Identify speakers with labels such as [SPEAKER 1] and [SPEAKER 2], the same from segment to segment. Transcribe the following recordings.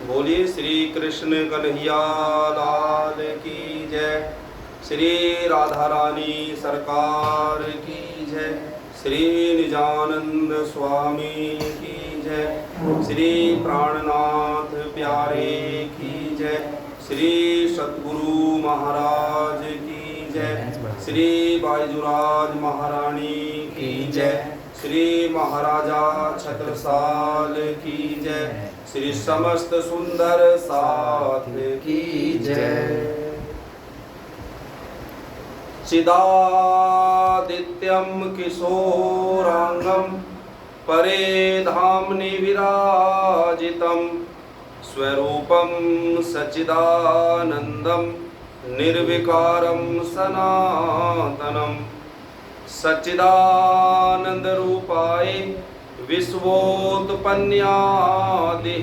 [SPEAKER 1] बोलिए श्री कृष्ण कन्हैया लाल की जय। श्री राधा रानी सरकार की जय। श्री निजानंद स्वामी की जय। श्री प्राणनाथ प्यारे की जय। श्री सतगुरु महाराज की जय। श्री बाईजुराज महारानी की जय। श्री महाराजा छत्रसाल की जय। श्री समस्त सुंदर साथ की जय। चिदादित्यम किशोरांगम परे धामनि विराजितम स्वरूपम सच्चिदानंदम निर्विकारम सनातनम सच्चिदानंद रूपाय विश्वोत्पन्नादि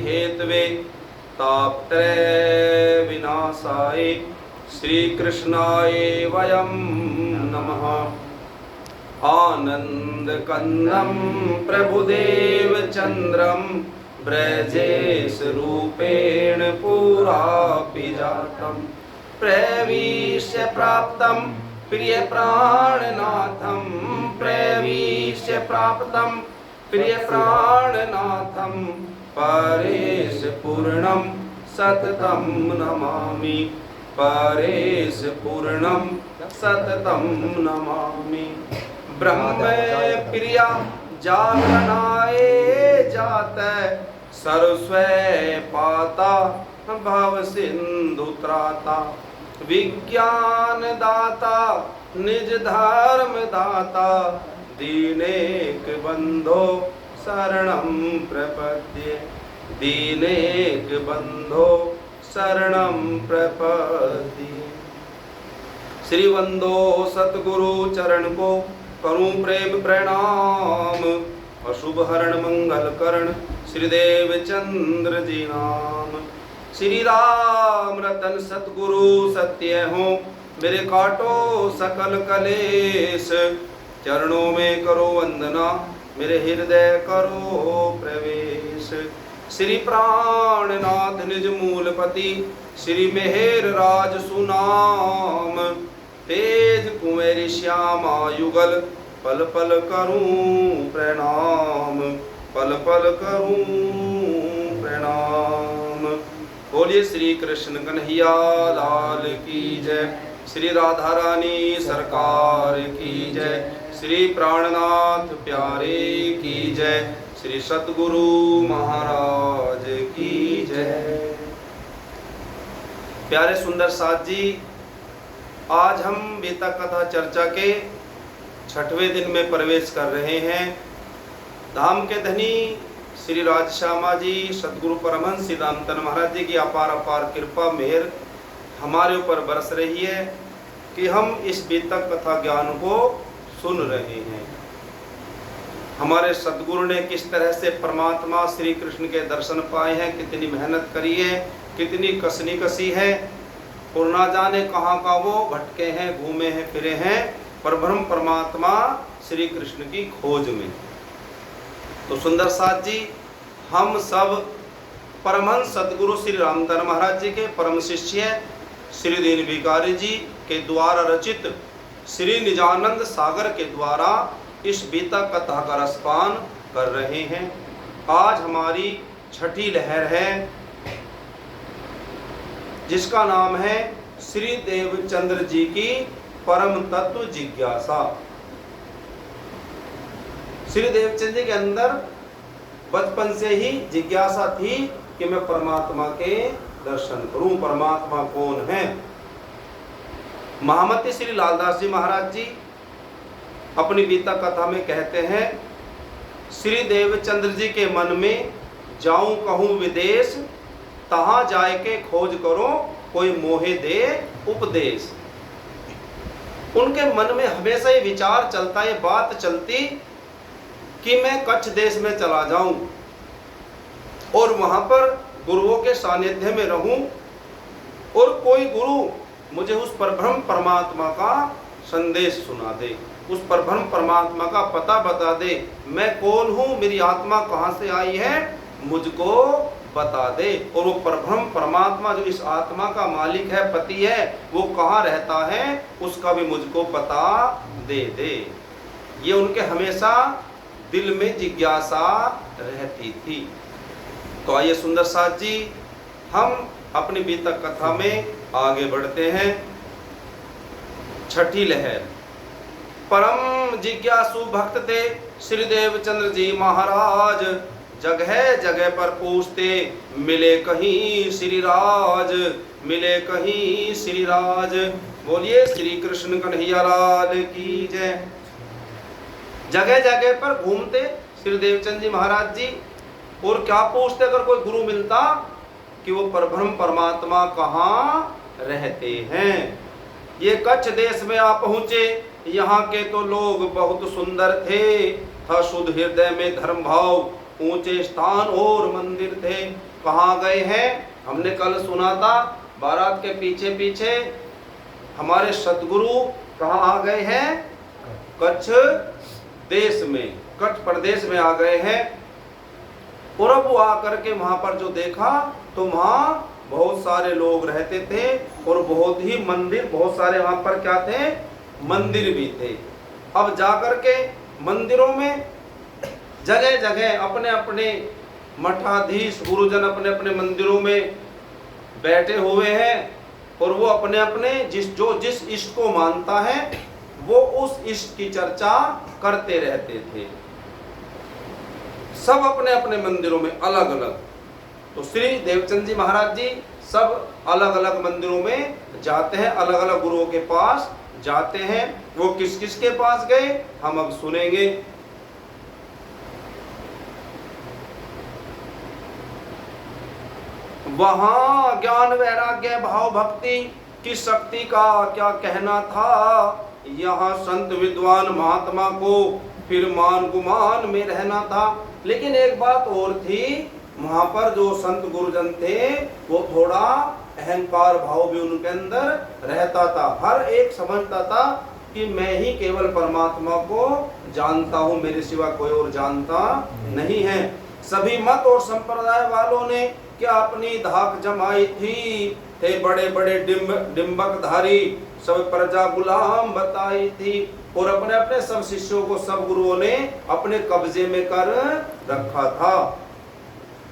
[SPEAKER 1] हेतवे तापत्रय विनाशाय श्री कृष्णाय वयं नमः। आनंद कंदम प्रभुदेव चंद्रम ब्रजेश रूपेण पुरापि जातम प्रविश्य प्राप्तम प्रिय प्राणनाथम प्रविश्य प्राप्तम प्रिय प्राणनाथम परेश पूर्णम सततम नमामि परेश पूर्णम सततम नमामि। ब्रह्म प्रिया जागरणाय जात सरस्वै पाता भव सिंधु त्राता विज्ञान दाता निज धर्म दाता दीनेक बंधो शरणं प्रपद्ये दीनेक बंधो शरणं प्रपद्ये। श्री वंदो सतगुरु चरण को करूं प्रेम प्रणाम अशुभ हरण मंगल करण श्रीदेव चंद्र जी नाम। श्री राम रतन सतगुरु सत्य हो मेरे काटो सकल कलेश चरणों में करो वंदना मेरे हृदय करो प्रवेश। श्री प्राणनाथ निज मूलपति श्री मेहर राज सुनाम तेज कुमेरी श्यामा युगल पल पल करूं प्रणाम पल पल करूं प्रणाम। बोलिए श्री कृष्ण कन्हैया लाल की जय। श्री राधा रानी सरकार की जय। श्री प्राणनाथ प्यारे की जय। श्री सतगुरु महाराज की जय। प्यारे सुंदर साथ जी, आज हम वेता कथा चर्चा के 6वें दिन में प्रवेश कर रहे हैं। धाम के धनी श्री राजश्यामा जी सतगुरु परमहंस सिद्धांतन महाराज जी की अपार अपार कृपा मेहर हमारे ऊपर बरस रही है कि हम इस वेतक कथा ज्ञान को सुन रहे हैं। हमारे सतगुरु ने किस तरह से परमात्मा श्री कृष्ण के दर्शन पाए हैं, कितनी मेहनत करी है, कितनी कसनी कसी है, और ना जाने कहाँ का वो भटके हैं, घूमे हैं, फिरे हैं पर ब्रह्म परमात्मा श्री कृष्ण की खोज में। तो सुंदर साथ जी, हम सब परमहंस सतगुरु श्री रामधन महाराज जी के परम शिष्य श्री दीन भिखारी जी के द्वारा रचित श्री निजानंद सागर के द्वारा इस बीता कथा का रसपान कर रहे हैं। आज हमारी 6ठी लहर है जिसका नाम है श्री देवचंद्र जी की परम तत्व जिज्ञासा। श्री देवचंद्र जी के अंदर बचपन से ही जिज्ञासा थी कि मैं परमात्मा के दर्शन करूं, परमात्मा कौन है। महामती श्री लालदास जी महाराज जी अपनी बीता कथा में कहते हैं, श्री देवचंद्र जी के मन में जाऊं कहूं विदेश, तहां जाए के खोज करो कोई मोहे दे उपदेश। उनके मन में हमेशा ये विचार चलता, ये बात चलती कि मैं कच्छ देश में चला जाऊं और वहां पर गुरुओं के सानिध्य में रहूं और कोई गुरु मुझे उस परब्रह्म परमात्मा का संदेश सुना दे, उस परब्रह्म परमात्मा का पता बता दे, मैं कौन हूं, मेरी आत्मा कहां से आई है, मुझको बता दे। और वो परब्रह्म परमात्मा जो इस आत्मा का मालिक है, पति है, वो कहाँ रहता है उसका भी मुझको पता दे दे। ये उनके हमेशा दिल में जिज्ञासा रहती थी। तो आइए सुंदर साथ जी, हम अपनी बीतक कथा में आगे बढ़ते हैं। छठी लहर। परम जिज्ञासु भक्त थे श्री देवचंद्र जी महाराज, जगह जगह पर पूछते मिले कहीं श्री राज, मिले कहीं श्री राज। बोलिए श्री कृष्ण कन्हैया लाल की जय। जगह जगह पर घूमते श्री देवचंद जी महाराज जी, और क्या पूछते अगर कोई गुरु मिलता कि वो परब्रह्म परमात्मा कहाँ रहते हैं। ये कच्छ देश में आप पहुँचे, यहाँ के तो लोग बहुत सुंदर थे, था शुद्ध हृदय में धर्म भाव, ऊंचे स्थान और मंदिर थे। कहाँ गए हैं? हमने कल सुना था बारात के पीछे पीछे हमारे सतगुरु कहाँ आ गए हैं? कच्छ देश में, कच्छ प्रदेश में आ गए हैं। और अब वो आकर के वहां पर जो देखा तो वहां बहुत सारे लोग रहते थे और बहुत ही मंदिर, बहुत सारे वहां पर क्या थे? मंदिर भी थे। अब जाकर के मंदिरों में जगह जगह अपने अपने मठाधीश गुरुजन अपने अपने मंदिरों में बैठे हुए हैं, और वो अपने अपने जिस इष्ट को मानता है वो उस इष्ट की चर्चा करते रहते थे, सब अपने अपने मंदिरों में अलग अलग। तो श्री देवचंद जी महाराज जी सब अलग अलग मंदिरों में जाते हैं, अलग अलग गुरुओं के पास जाते हैं। वो किस किस के पास गए हम अब सुनेंगे। वहां ज्ञान वैराग्य भाव भक्ति की शक्ति का क्या कहना था। यहाँ संत विद्वान महात्मा को फिर मान गुमान में रहना था। लेकिन एक बात और थी, वहां पर जो संत गुरुजन थे वो थोड़ा अहंकार भाव भी उनके अंदर रहता था। हर एक समझता था कि मैं ही केवल परमात्मा को जानता हूँ, मेरे सिवा कोई और जानता नहीं है। सभी मत और संप्रदाय वालों ने क्या अपनी धाक जमाई थी, थे बड़े बड़े डिंबक धारी, सब प्रजा गुलाम बताई थी। और अपने अपने सब शिष्यों को सब गुरुओं ने अपने कब्जे में कर रखा था।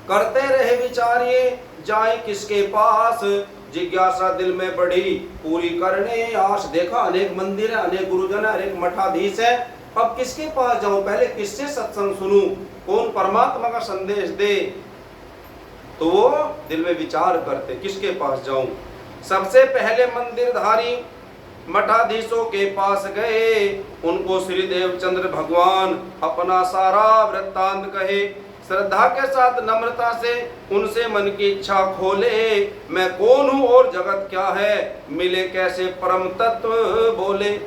[SPEAKER 1] करते रहे विचार ये जाए किसके पास, जिज्ञासा दिल में बढ़ी पूरी करने आस। देखा अनेक मंदिर है, अनेक गुरुजन है, अनेक मठाधीश है, अब किसके पास जाऊं, पहले किससे सत्संग सुनूं, कौन परमात्मा का संदेश दे। तो वो दिल में विचार करते किसके पास जाऊं। सबसे पहले मंदिरधारी मठाधीशों के पास गए, उनको श्री देवचंद्र भगवान अपना सारा वृत्तांत कहे। श्रद्धा के साथ नम्रता से उनसे मन की इच्छा खोले, मैं कौन हूँ और जगत क्या है, मिले कैसे परम तत्व बोले।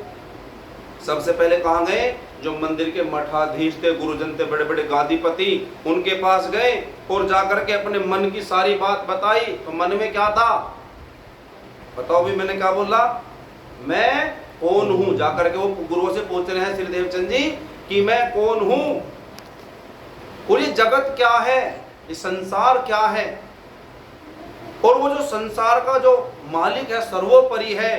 [SPEAKER 1] सबसे पहले कहाँ गए? जो मंदिर के मठाधीश थे, गुरुजन थे, बड़े बड़े गादीपति, उनके पास गए और जाकर के अपने मन की सारी बात बताई। तो मन में क्या था बताओ भी, मैंने क्या बोला, मैं कौन हूँ। जाकर के वो गुरुओं से पूछ रहे हैं श्री देवचंद जी कि मैं कौन हूँ, और ये जगत क्या है, ये संसार क्या है, और वो जो संसार का जो मालिक है, सर्वोपरि है,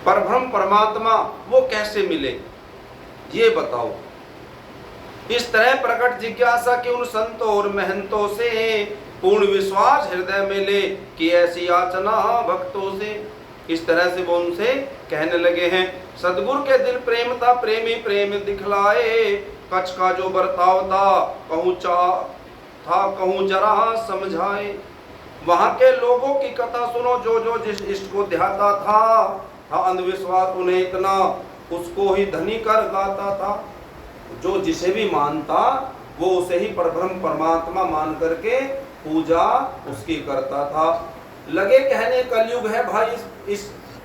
[SPEAKER 1] परब्रह्म परमात्मा, वो कैसे मिले ये बताओ। इस तरह प्रकट जिज्ञासा की उन संतों और महंतों से, पूर्ण विश्वास हृदय में ले कि ऐसी याचना भक्तों से। इस तरह से वो उनसे कहने लगे हैं। सदगुरु के दिल प्रेम था, प्रेमी प्रेम दिखलाए, कच्छ का जो बर्ताव था कहूँ जरा समझाए। वहां के लोगों की कथा सुनो, जो जो जिस इष्ट को ध्याता था अंधविश्वास उन्हें इतना, उसको ही धनी कर गाता था। जो जिसे भी मानता वो उसे ही परब्रह्म परमात्मा मान करके पूजा उसकी करता था। लगे कहने कलयुग है भाई,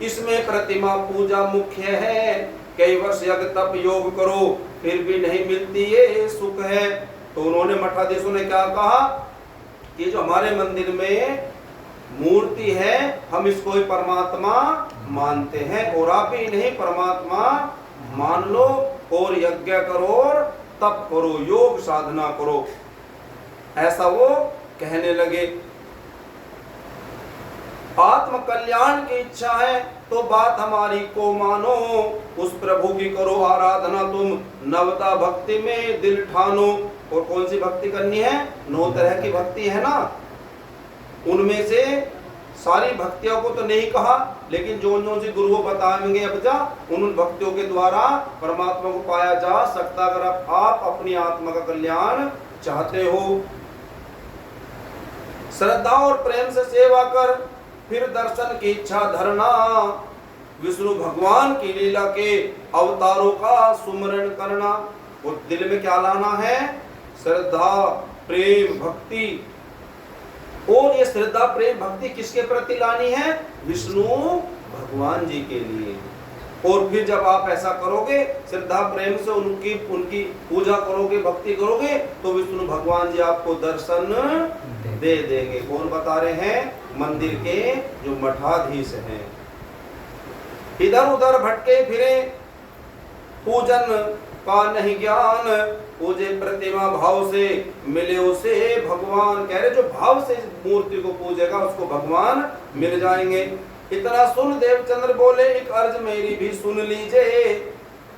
[SPEAKER 1] इसमें प्रतिमा पूजा मुख्य है, कई वर्ष यज्ञ तप योग करो फिर भी नहीं मिलती ये सुख है। तो उन्होंने मठाधीशों ने क्या कहा कि जो हमारे मंदिर में मूर्ति है हम इसको ही परमात्मा मानते हैं, और आप ही नहीं परमात्मा मान लो, और यज्ञ करो और तप करो, योग साधना करो। ऐसा वो कहने लगे। आत्म कल्याण की इच्छा है तो बात हमारी को मानो, उस प्रभु की करो आराधना तुम, नवता भक्ति में दिल ठानो। और कौन सी भक्ति करनी है? 9 तरह की भक्ति है ना, उनमें से सारी भक्तियों को तो नहीं कहा, लेकिन जो सी गुरु बताएंगे अब जा, उन भक्तियों के द्वारा परमात्मा को पाया जा सकता, अगर आप अपनी आत्मा का कल्याण चाहते हो। श्रद्धा और प्रेम से सेवा कर, फिर दर्शन की इच्छा धरना, विष्णु भगवान की लीला के अवतारों का सुमरण करना। और दिल में क्या लाना है? श्रद्धा प्रेम भक्ति। और ये श्रद्धा प्रेम भक्ति किसके प्रति लानी है? विष्णु भगवान जी के लिए। और फिर जब आप ऐसा करोगे, श्रद्धा प्रेम से उनकी पूजा करोगे, भक्ति करोगे, तो विष्णु भगवान जी आपको दर्शन दे देंगे। कौन बता रहे हैं? मंदिर के जो मठाधीश हैं। इधर उधर भटके फिरे, पूजन का नहीं ज्ञान, पूजे प्रतिमा भाव से मिले उसे भगवान। कह रहे जो भाव से मूर्ति को पूजेगा उसको भगवान मिल जाएंगे। इतना सुन देवचंद्र बोले, एक अर्ज मेरी भी सुन लीजिए,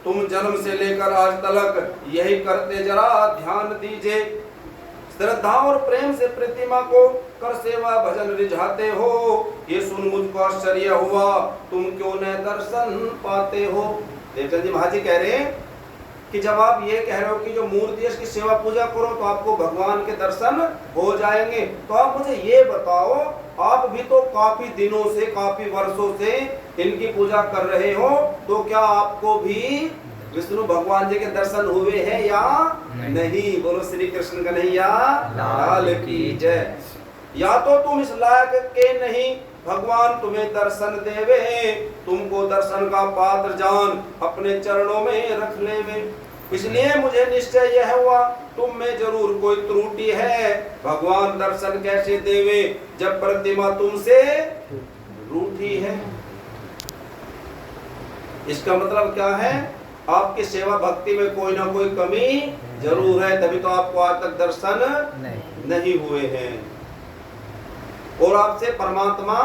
[SPEAKER 1] तुम जन्म से लेकर आज तक यही करते, जरा ध्यान दीजिए। श्रद्धा और प्रेम से प्रतिमा को कर सेवा भजन रिझाते हो, ये सुन मुझको आश्चर्य हुआ, तुम क्यों न दर्शन पाते हो। देवचंद जी महाराज जी कह रहे हैं कि जब आप ये कह रहे हो कि जो मूर्ति है इसकी सेवा पूजा करो तो आपको भगवान के दर्शन हो जाएंगे, तो आप मुझे ये बताओ, आप भी तो काफी दिनों से, काफी वर्षों से इनकी पूजा कर रहे हो, तो क्या आपको भी विष्णु भगवान जी के दर्शन हुए हैं या नहीं? बोलो श्री कृष्ण कन्हैया लाल की जय। या तो तुम इस लायक के नहीं, भगवान तुम्हें दर्शन देवे, तुमको दर्शन का पात्र जान अपने चरणों में रख लेवे। इसलिए मुझे निश्चय यह हुआ, तुम में जरूर कोई त्रुटि है, भगवान दर्शन कैसे देवे जब प्रतिमा तुमसे रूठी है। इसका मतलब क्या है? आपकी सेवा भक्ति में कोई ना कोई कमी जरूर है, तभी तो आपको आज तक दर्शन नहीं हुए हैं, और आपसे परमात्मा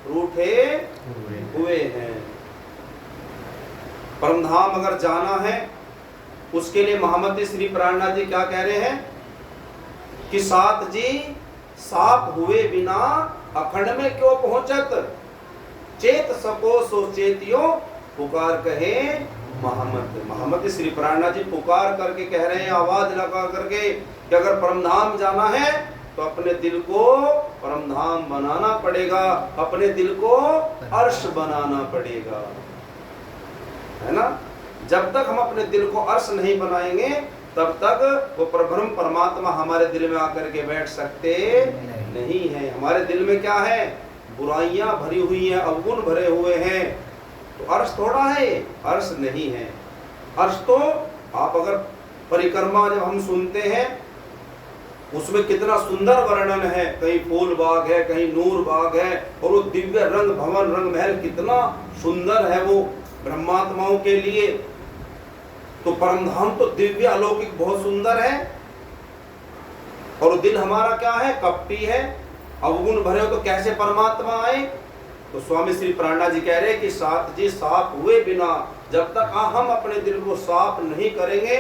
[SPEAKER 1] रूठे हुए हैं। परमधाम अगर जाना है, उसके लिए महामती श्री प्राणनाथ जी क्या कह रहे हैं कि सात जी साप हुए बिना अखंड में क्यों पहुंचत, चेत सको सो चेतियो, पुकार कहे महामती श्री प्राणनाथ जी पुकार करके कह रहे हैं, आवाज लगा करके, कि अगर परमधाम जाना है तो अपने दिल को परमधाम बनाना पड़ेगा, अपने दिल को अर्श बनाना पड़ेगा, है ना। जब तक हम अपने दिल को अर्श नहीं बनाएंगे तब तक वो परब्रह्म परमात्मा हमारे दिल में आकर के बैठ सकते नहीं है। हमारे दिल में क्या है? बुराइयां भरी हुई हैं, अवगुण भरे हुए हैं, तो अर्श थोड़ा है, अर्श नहीं है। अर्श तो आप अगर परिक्रमा जब हम सुनते हैं उसमें कितना सुंदर वर्णन है, कहीं फूल बाग है, कहीं नूर बाग है, और वो दिव्य रंग भवन रंग महल कितना सुंदर है वो ब्रह्मात्माओं के लिए। तो परमधाम तो दिव्य अलौकिक बहुत सुंदर है, और दिल हमारा क्या है? कपटी है, अवगुण भरे हो, तो कैसे परमात्मा आए? तो स्वामी श्री प्राणनाथ जी कह रहे हैं कि सात जी साफ हुए बिना, जब तक हम अपने दिल को साफ नहीं करेंगे,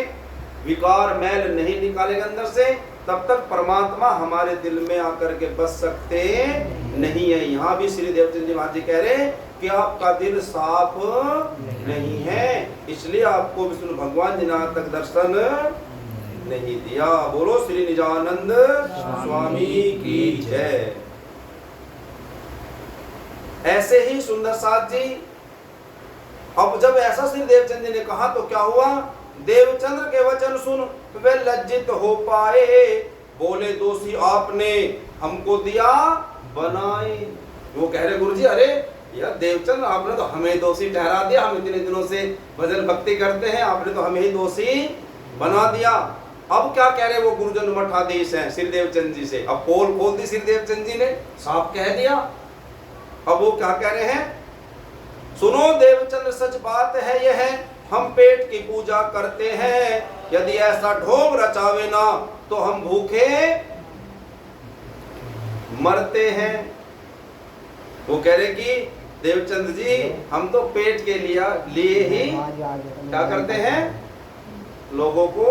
[SPEAKER 1] विकार मैल नहीं निकालेंगे अंदर से, तब तक परमात्मा हमारे दिल में आकर के बस सकते नहीं है। यहाँ भी श्री देवचंद जी महाराज जी कह रहे हैं कि आपका दिल साफ नहीं है, इसलिए आपको विष्णु भगवान जी ने आज तक दर्शन नहीं दिया। बोलो श्री निजानंद स्वामी की जय। ऐसे ही सुंदर साथ जी, अब जब ऐसा श्री देवचंद जी ने कहा तो क्या हुआ? देवचंद्र के वचन सुन वे लज्जित हो पाए, बोले दोषी आपने हमको दिया बनाए। वो कह रहे गुरुजी, अरे यार देवचंद्र आपने तो हमें दोषी ठहरा दिया, हम इतने दिनों से भजन भक्ति करते हैं, आपने तो हमें ही दोषी बना दिया। अब क्या कह रहे वो गुरुजन मठाधीश हैं श्री देवचंद जी से, अब पोल खोल दी श्री देवचंद जी ने, साफ कह दिया। अब वो क्या कह रहे हैं? सुनो देवचंद्र सच बात है यह, हम पेट की पूजा करते हैं, यदि ऐसा ढोंग रचावे ना तो हम भूखे मरते हैं। वो कह रहे कि देवचंद जी हम तो पेट के लिए ही क्या करते हैं, लोगों को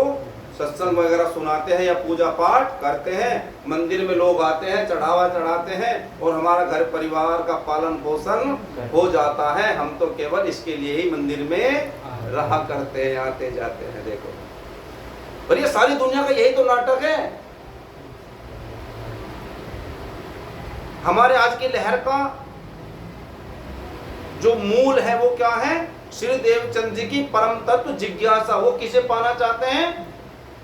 [SPEAKER 1] सत्संग वगैरह सुनाते हैं या पूजा पाठ करते हैं, मंदिर में लोग आते हैं, चढ़ावा चढ़ाते हैं और हमारा घर परिवार का पालन पोषण हो जाता है। हम तो केवल इसके लिए ही मंदिर में रहा करते हैं, आते जाते हैं। देखो, पर ये सारी दुनिया का यही तो नाटक है। हमारे आज की लहर का जो मूल है वो क्या है? श्री देवचंद जी की परम तत्व जिज्ञासा। वो किसे पाना चाहते हैं?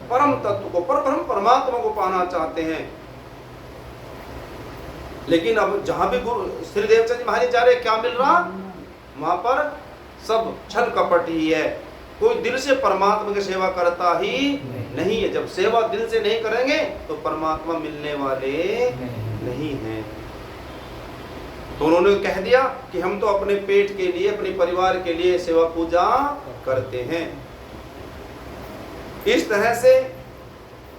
[SPEAKER 1] परम तत्व को, परब्रह्म परमात्मा को पाना चाहते हैं। लेकिन अब जहां भी गुरु श्री देवचंद जी महाराज जा रहे, क्या मिल रहा? वहां पर सब छल कपट ही है। कोई दिल से परमात्मा की सेवा करता ही नहीं है। जब सेवा दिल से नहीं करेंगे तो परमात्मा मिलने वाले नहीं हैं। तो उन्होंने कह दिया कि हम तो अपने पेट के लिए, अपने परिवार के लिए सेवा पूजा करते हैं। इस तरह से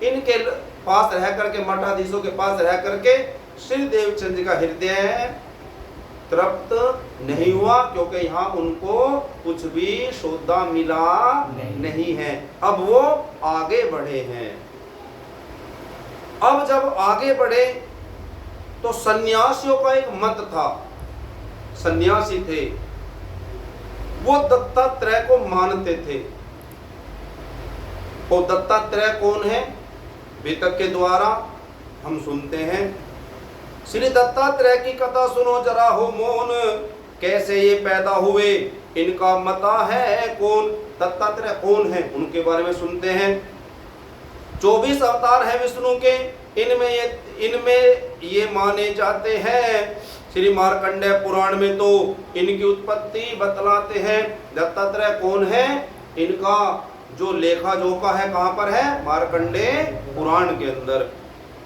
[SPEAKER 1] इनके पास रह करके, मठाधीशों के पास रह करके श्री देवचंद जी का हृदय तृप्त नहीं हुआ, क्योंकि यहाँ उनको कुछ भी सौदा मिला नहीं है। अब वो आगे बढ़े हैं। अब जब आगे बढ़े तो सन्यासियों का एक मत था। सन्यासी थे, वो दत्तात्रेय को मानते थे। और दत्तात्रेय कौन है? वेतक के द्वारा हम सुनते हैं। श्री दत्तात्रेय की कथा सुनो जरा हो मौन, कैसे ये पैदा हुए, इनका मता है कौन? दत्तात्रेय कौन है, उनके बारे में सुनते हैं। 24 अवतार हैं विष्णु के। इनमें ये माने जाते हैं। श्री मार्कंडेय पुराण में तो इनकी उत्पत्ति बतलाते हैं। दत्तात्रेय कौन है, इनका जो लेखा जोखा है कहाँ पर है? मार्कंडेय पुराण के अंदर।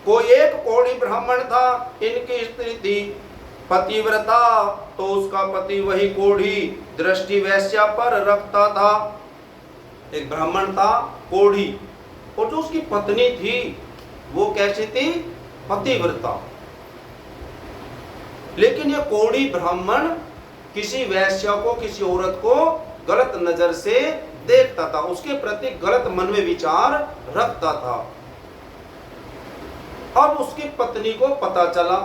[SPEAKER 1] कोई एक कोढ़ी ब्राह्मण था, इनकी स्त्री थी पतिव्रता, तो उसका पति वही कोढ़ी दृष्टि वैश्या पर रखता था। एक ब्राह्मण था कोढ़ी, और जो उसकी पत्नी थी वो कैसी थी? पतिव्रता। लेकिन ये कोढ़ी ब्राह्मण किसी वैश्या को, किसी औरत को गलत नजर से देखता था, उसके प्रति गलत मन में विचार रखता था। अब उसकी पत्नी को पता चला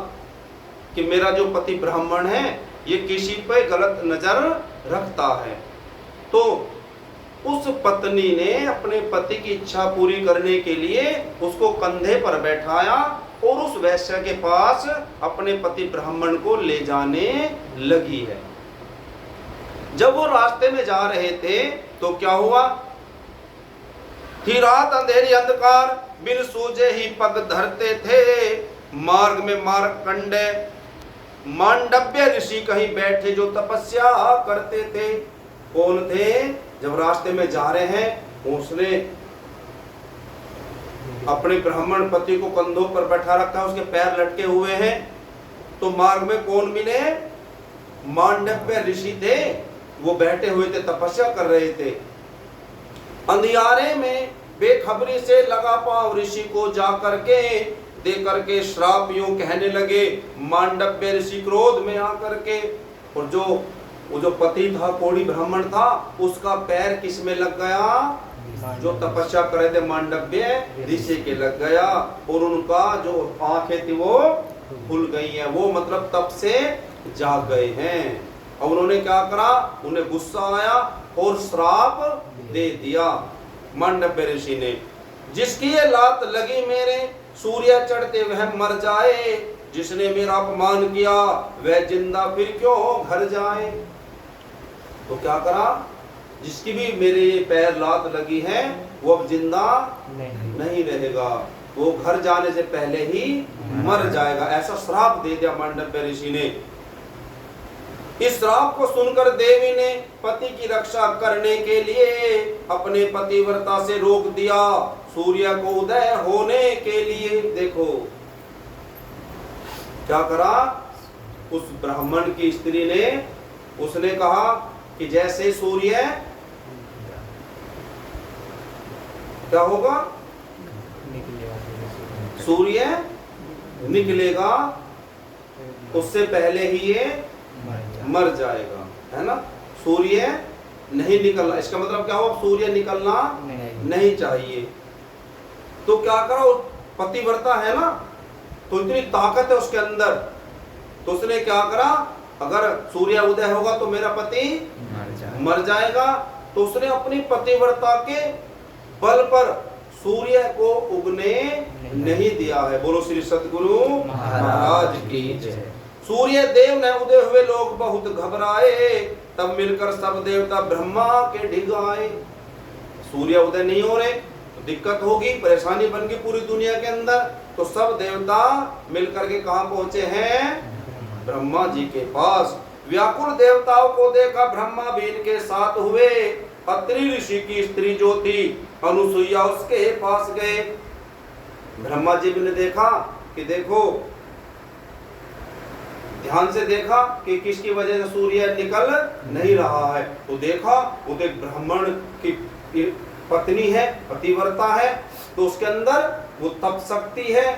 [SPEAKER 1] कि मेरा जो पति ब्राह्मण है ये किसी पे गलत नजर रखता है। तो उस पत्नी ने अपने पति की इच्छा पूरी करने के लिए उसको कंधे पर बैठाया और उस वैश्य के पास अपने पति ब्राह्मण को ले जाने लगी है। जब वो रास्ते में जा रहे थे तो क्या हुआ? थी रात अंधेरी अंधकार, बिन सूझे ही पग धरते थे। मार्ग में मार्कंडेय मांडव्य ऋषि कहीं बैठे जो तपस्या करते थे। कौन थे? जब रास्ते में जा रहे हैं, उसने अपने ब्राह्मण पति को कंधों पर बैठा रखा, उसके पैर लटके हुए हैं। तो मार्ग में कौन मिले? मांडव्य ऋषि थे, वो बैठे हुए थे, तपस्या कर रहे थे। अंधियारे में बेखबरी से लगा पांव ऋषि को जा करके दे करके श्राप यूं कहने लगे। मांडव्य ऋषि क्रोध में आकर के, और वो जो पति था, कोढ़ी ब्राह्मण था, उसका पैर किस में लग गया? जो तपस्या कर रहे थे मांडव्य ऋषि के लग गया, और उनका जो आंखें थी वो खुल गई हैं। वो मतलब तप से जाग गए हैं। और उन्होंने क्या करा? उन्हें गुस्सा आया और श्राप दे दिया मांडव्य ऋषि ने। जिसकी ये लात लगी मेरे, सूर्य चढ़ते वह मर जाए। जिसने मेरा अपमान किया वह जिंदा फिर क्यों घर जाए। तो क्या करा? जिसकी भी मेरे पैर लात लगी है वो अब जिंदा नहीं रहेगा, वो घर जाने से पहले ही मर जाएगा। ऐसा श्राप दे दिया मांडव्य ऋषि ने। इस श्राप को सुनकर देवी ने पति की रक्षा करने के लिए अपने पतिव्रता से रोक दिया, सूर्य को उदय होने के लिए। देखो क्या करा? उस ब्राह्मण की स्त्री ने, उसने कहा कि जैसे सूर्य क्या होगा? सूर्य निकलेगा उससे पहले ही ये मर जाएगा, है ना। सूर्य नहीं निकलना, इसका मतलब क्या हुआ, सूर्य निकलना नहीं चाहिए। तो क्या करा, वो पतिव्रता है ना, तो इतनी ताकत है उसके अंदर, तो उसने क्या करा, अगर सूर्य उदय होगा तो मेरा पति मर जाएगा, तो उसने अपनी पतिव्रता के बल पर सूर्य को उगने नहीं दिया है। बोलो श्री सतगुरु महाराज की जय। सूर्य देव ने उदय हुए लोग बहुत घबराए, तब मिलकर सब देवता ब्रह्मा के ढिग आए। सूर्य उदय नहीं हो रहे तो दिक्कत होगी, परेशानी बन गई पूरी दुनिया के अंदर, तो सब देवता मिलकर के कहां पहुंचे हैं, ब्रह्मा जी के पास। व्याकुल देवताओं को देखा ब्रह्मा भी इनके साथ हुए, अत्रि ऋषि की स्त्री जो थी अनुसुईया उसके पास गए। ब्रह्मा जी ने देखा कि देखो, ध्यान से देखा कि किसकी वजह से सूर्य निकल नहीं रहा है, तो देखा वो एक ब्राह्मण की पत्नी है, पतिव्रता है, तो उसके अंदर वो तप शक्ति है,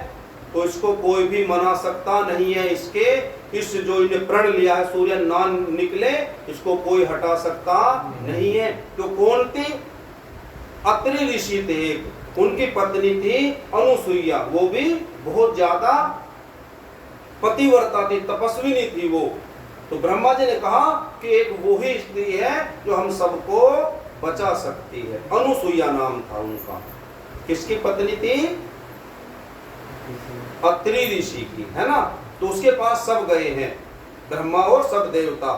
[SPEAKER 1] तो इसको कोई भी मना सकता नहीं है। इसके इस जो इन्हें प्रण लिया है सूर्य ना निकले, इसको कोई हटा सकता नहीं है। तो कौन थी, अत्रि ऋषि थे, उनकी पत्नी थी अनुसुईया, वो भी बहुत ज्यादा पतिव्रता थी, तपस्विनी थी वो। तो ब्रह्मा जी ने कहा कि एक वो ही स्त्री है जो हम सबको बचा सकती है। अनुसुईया नाम था उनका। किसकी पत्नी थी, अत्रि ऋषि की, है ना। तो उसके पास सब गए हैं, ब्रह्मा और सब देवता।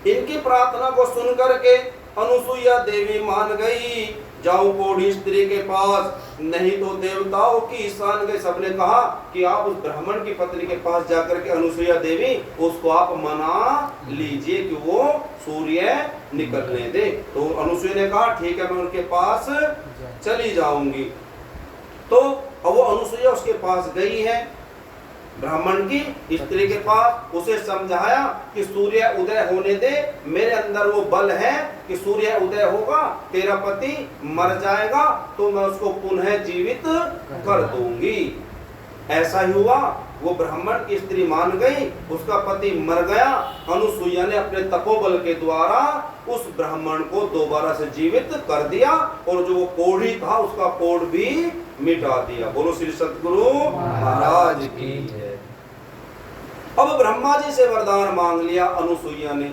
[SPEAKER 1] इनकी प्रार्थना को सुनकर के अनुसुईया देवी मान गई, जाऊं कोढ़ी स्त्री के पास, नहीं तो देवताओं की सान गए। सबने कहा कि आप उस ब्राह्मण की पत्नी के पास जाकर के अनुसुईया देवी उसको आप मना लीजिए कि वो सूर्य निकलने दे। तो अनुसुईया ने कहा ठीक है, मैं उनके पास चली जाऊंगी। तो वो अनुसुईया उसके पास गई है, ब्राह्मण की स्त्री के पास, उसे समझाया कि सूर्य उदय होने दे, मेरे अंदर वो बल है कि सूर्य उदय होगा, तेरा पति मर जाएगा तो मैं उसको पुनः जीवित कर दूंगी। ऐसा ही हुआ, वो ब्राह्मण की स्त्री मान गई, उसका पति मर गया। अनुसुईया ने अपने तपोबल के द्वारा उस ब्राह्मण को दोबारा से जीवित कर दिया, और जो वो कोढ़ी था उसका कोढ़ भी मिटा दिया। बोलो श्री सतगुरु महाराज की जय। अब ब्रह्मा जी से वरदान मांग लिया अनुसुईया ने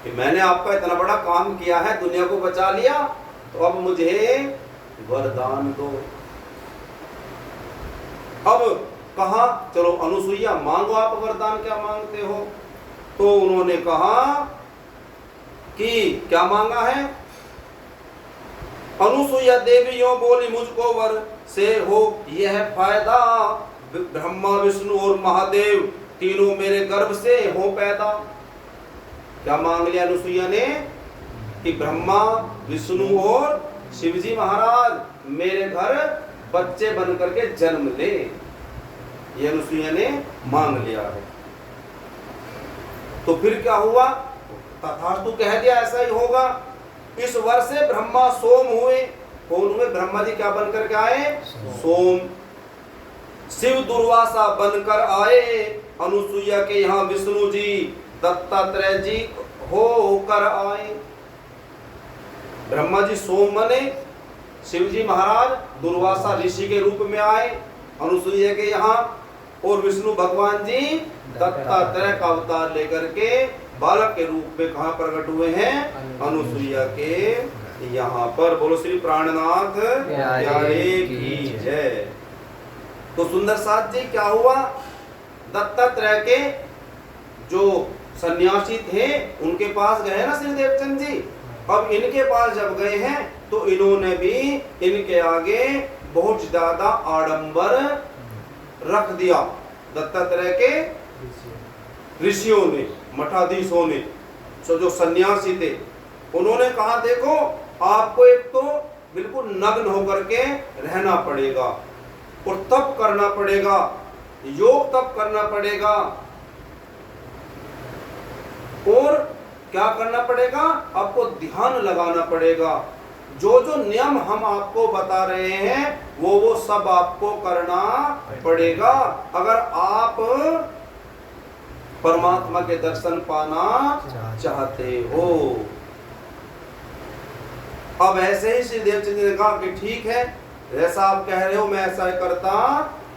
[SPEAKER 1] कि मैंने आपका इतना बड़ा काम किया है, दुनिया को बचा लिया, तो अब मुझे वरदान दो। अब कहा चलो अनुसुईया मांगो, आप वरदान क्या मांगते हो। तो उन्होंने कहा कि क्या मांगा है। अनुसुईया देवी यो बोली, मुझको वर से हो यह फायदा, ब्रह्मा विष्णु और महादेव तीनों मेरे गर्भ से हो पैदा। क्या मांग लिया अनुसुईया ने कि ब्रह्मा विष्णु और शिवजी महाराज मेरे घर बच्चे बन करके जन्म ले, ये अनुसुईया ने मांग लिया है। तो फिर क्या हुआ, तथास्तु कह दिया, ऐसा ही होगा। इस वर्ष से ब्रह्मा सोम हुए। कौन हुए, ब्रह्मा जी क्या बनकर के आए, सोम। शिव दुर्वासा बनकर आए, अनुसुईया के यहाँ विष्णु जी दत्तात्रेय जी होकर आए। ब्रह्मा जी सोम बने, शिव जी महाराज दुर्वासा ऋषि के रूप में आए अनुसुईया के यहाँ, और विष्णु भगवान जी दत्तात्रेय का अवतार लेकर के बालक के रूप में कहाँ प्रकट हुए हैं, अनुसुईया के यहाँ पर। बोलो श्री प्राणनाथ प्यारे की जय। तो सुंदर साथ जी क्या हुआ, दत्तात्रेय के जो सन्यासी थे उनके पास गए ना श्री देवचंद जी। अब इनके पास जब गए हैं तो इन्होंने भी इनके आगे बहुत ज्यादा आडंबर रख दिया। दत्तात्रेय के ऋषियों ने, मठाधीशों ने, जो सन्यासी थे, उन्होंने कहा देखो आपको एक तो बिल्कुल नग्न होकर के रहना पड़ेगा और तप करना पड़ेगा, योग तप करना पड़ेगा, और क्या करना पड़ेगा, आपको ध्यान लगाना पड़ेगा, जो जो नियम हम आपको बता रहे हैं वो सब आपको करना पड़ेगा अगर आप परमात्मा के दर्शन पाना चाहते हो। अब ऐसे ही श्री देवचंद जी ने कहा कि ठीक है, ऐसा आप कह रहे हो, मैं ऐसा करता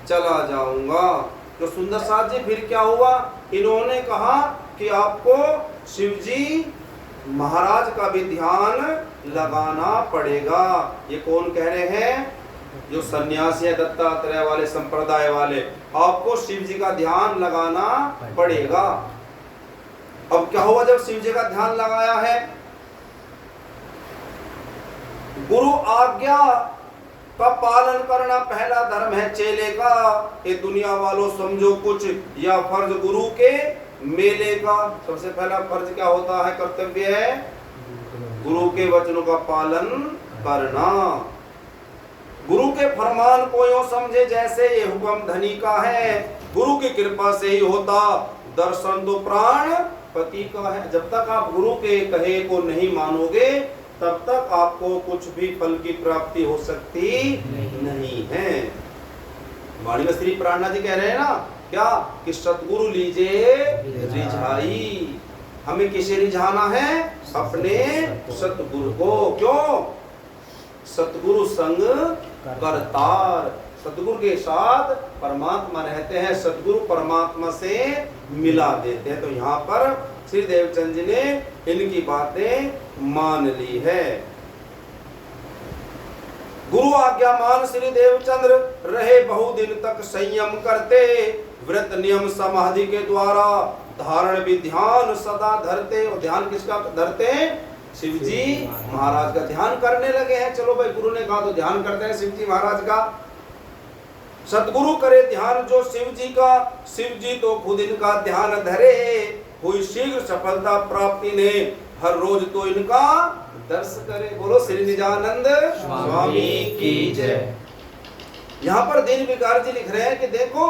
[SPEAKER 1] चला जाऊंगा। तो सुंदर साथ जी फिर क्या हुआ, इन्होंने कहा कि आपको शिवजी महाराज का भी ध्यान लगाना पड़ेगा। ये कौन कह रहे हैं, जो सन्यासी है दत्तात्रेय वाले संप्रदाय वाले, आपको शिव जी का ध्यान लगाना पड़ेगा। अब क्या हुआ, जब शिव जी का ध्यान लगाया है, गुरु आज्ञा का पालन करना पहला धर्म है चेले का। ये दुनिया वालों समझो कुछ या फर्ज गुरु के मेले का। सबसे पहला फर्ज क्या होता है, कर्तव्य है गुरु के वचनों का पालन करना। गुरु के फरमान को यूं समझे जैसे ये हुक्म धनी का है, गुरु की कृपा से ही होता, दर्शन तो प्राण पति का है। जब तक आप गुरु के कहे को नहीं मानोगे तब तक आपको कुछ भी फल की प्राप्ति हो सकती नहीं है। वाणी में श्री प्राणनाथ जी कह रहे हैं ना क्या, कि सतगुरु लीजे रिझाई। हमें किसे रिझाना है, अपने सतगुरु को। क्यों, सतगुरु संग करतार, सतगुरु के साथ परमात्मा रहते हैं, सतगुरु परमात्मा से मिला देते हैं। तो यहाँ पर श्री देवचंद जी ने इनकी बातें मान ली है। गुरु आज्ञा मान श्री देवचंद्र रहे बहुदिन तक संयम करते, व्रत नियम समाधि के द्वारा धारण भी ध्यान सदा धरते। और ध्यान किसका धरते हैं, शिव जी महाराज का ध्यान करने लगे हैं। चलो भाई, गुरु ने कहा तो ध्यान करते हैं शिव जी महाराज का। सतगुरु करे ध्यान जो शिव जी का, शिव जी तो खुद इनका ध्यान धरे। हुई शीघ्र सफलता प्राप्ति ने, हर रोज तो इनका दर्श करे। बोलो श्री निजानंद स्वामी की जय। यहाँ पर दीन विकार जी लिख रहे हैं कि देखो,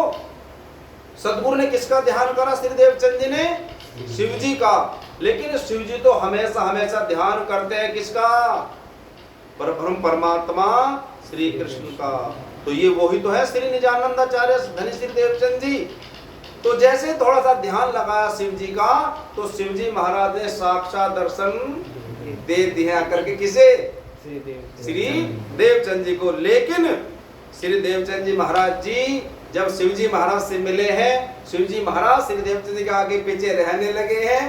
[SPEAKER 1] सतगुरु ने किसका ध्यान करा, श्री देवचंद जी ने शिव जी का। लेकिन शिव जी तो हमेशा हमेशा ध्यान करते हैं किसका, परब्रह्म परमात्मा श्री कृष्ण का। तो ये वही तो है श्री निजानंदाचार्य धनी श्री देवचंद जी। तो जैसे थोड़ा सा ध्यान लगाया शिव जी का, तो शिव जी महाराज ने साक्षात दर्शन दे दिया करके किसे, श्री देवचंद जी को। लेकिन श्री देवचंद जी महाराज जी जब शिव जी महाराज से मिले हैं, शिव जी महाराज श्री देवचंद जी के आगे पीछे रहने लगे हैं,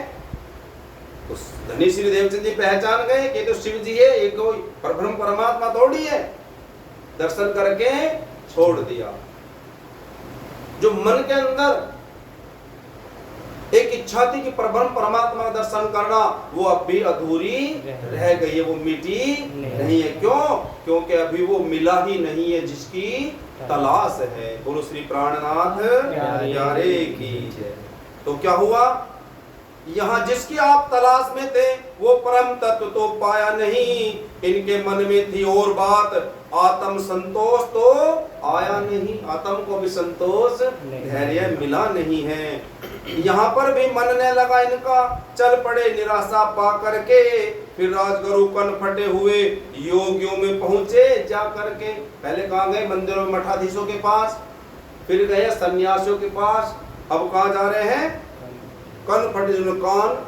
[SPEAKER 1] तो धनी श्री देवचंद जी पहचान गए कि तो शिव जी है, ये कोई परब्रह्म परमात्मा थोड़ी है। दर्शन करके छोड़ दिया। जो मन के अंदर एक इच्छा थी कि परब्रह्म परमात्मा का दर्शन करना, वो अब भी अधूरी रह गई है, वो मिटी नहीं है। क्यों, क्योंकि अभी वो मिला ही नहीं है जिसकी तलाश है। बोलो श्री प्राणनाथ प्यारे की जय। तो क्या हुआ, यहाँ जिसकी आप तलाश में थे वो परम तत्व तो पाया नहीं, इनके मन में थी और बात, आत्म संतोष तो आया नहीं, आत्म को भी संतोष धैर्य मिला नहीं है। यहाँ पर भी मन ने लगा इनका, चल पड़े निराशा पा करके, फिर राजगुरु कन फटे हुए योगियों में पहुंचे जा करके। पहले कहाँ गए, मंदिरों में मठाधीशों के पास, फिर गए सन्यासियों के पास, अब कहाँ जा रहे हैं, कन फटे, जिन्होंने कान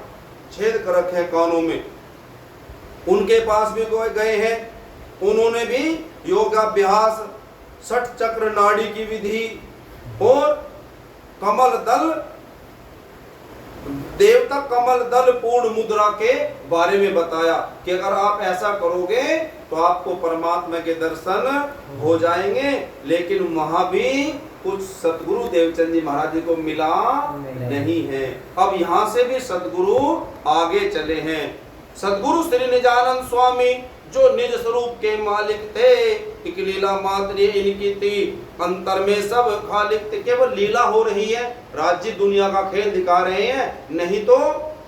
[SPEAKER 1] छेद कर रखे हैं कानों में, उनके पास भी गए हैं। उन्होंने भी योगाभ्यास, 60 चक्र नाड़ी की विधि और कमल दल, देवता कमल दल पूर्ण मुद्रा के बारे में बताया कि अगर आप ऐसा करोगे तो आपको परमात्मा के दर्शन हो जाएंगे। लेकिन वहां भी कुछ सतगुरु देवचंद जी महाराज जी को मिला नहीं है। अब यहाँ से भी सतगुरु आगे चले हैं। सतगुरु श्री निजानंद स्वामी जो निज स्वरूप के मालिक थे, एक लीला मात्र इनकी थी, अंतर में सब खालिक थे। केवल लीला हो रही है, राज्य दुनिया का खेल दिखा रहे हैं, नहीं तो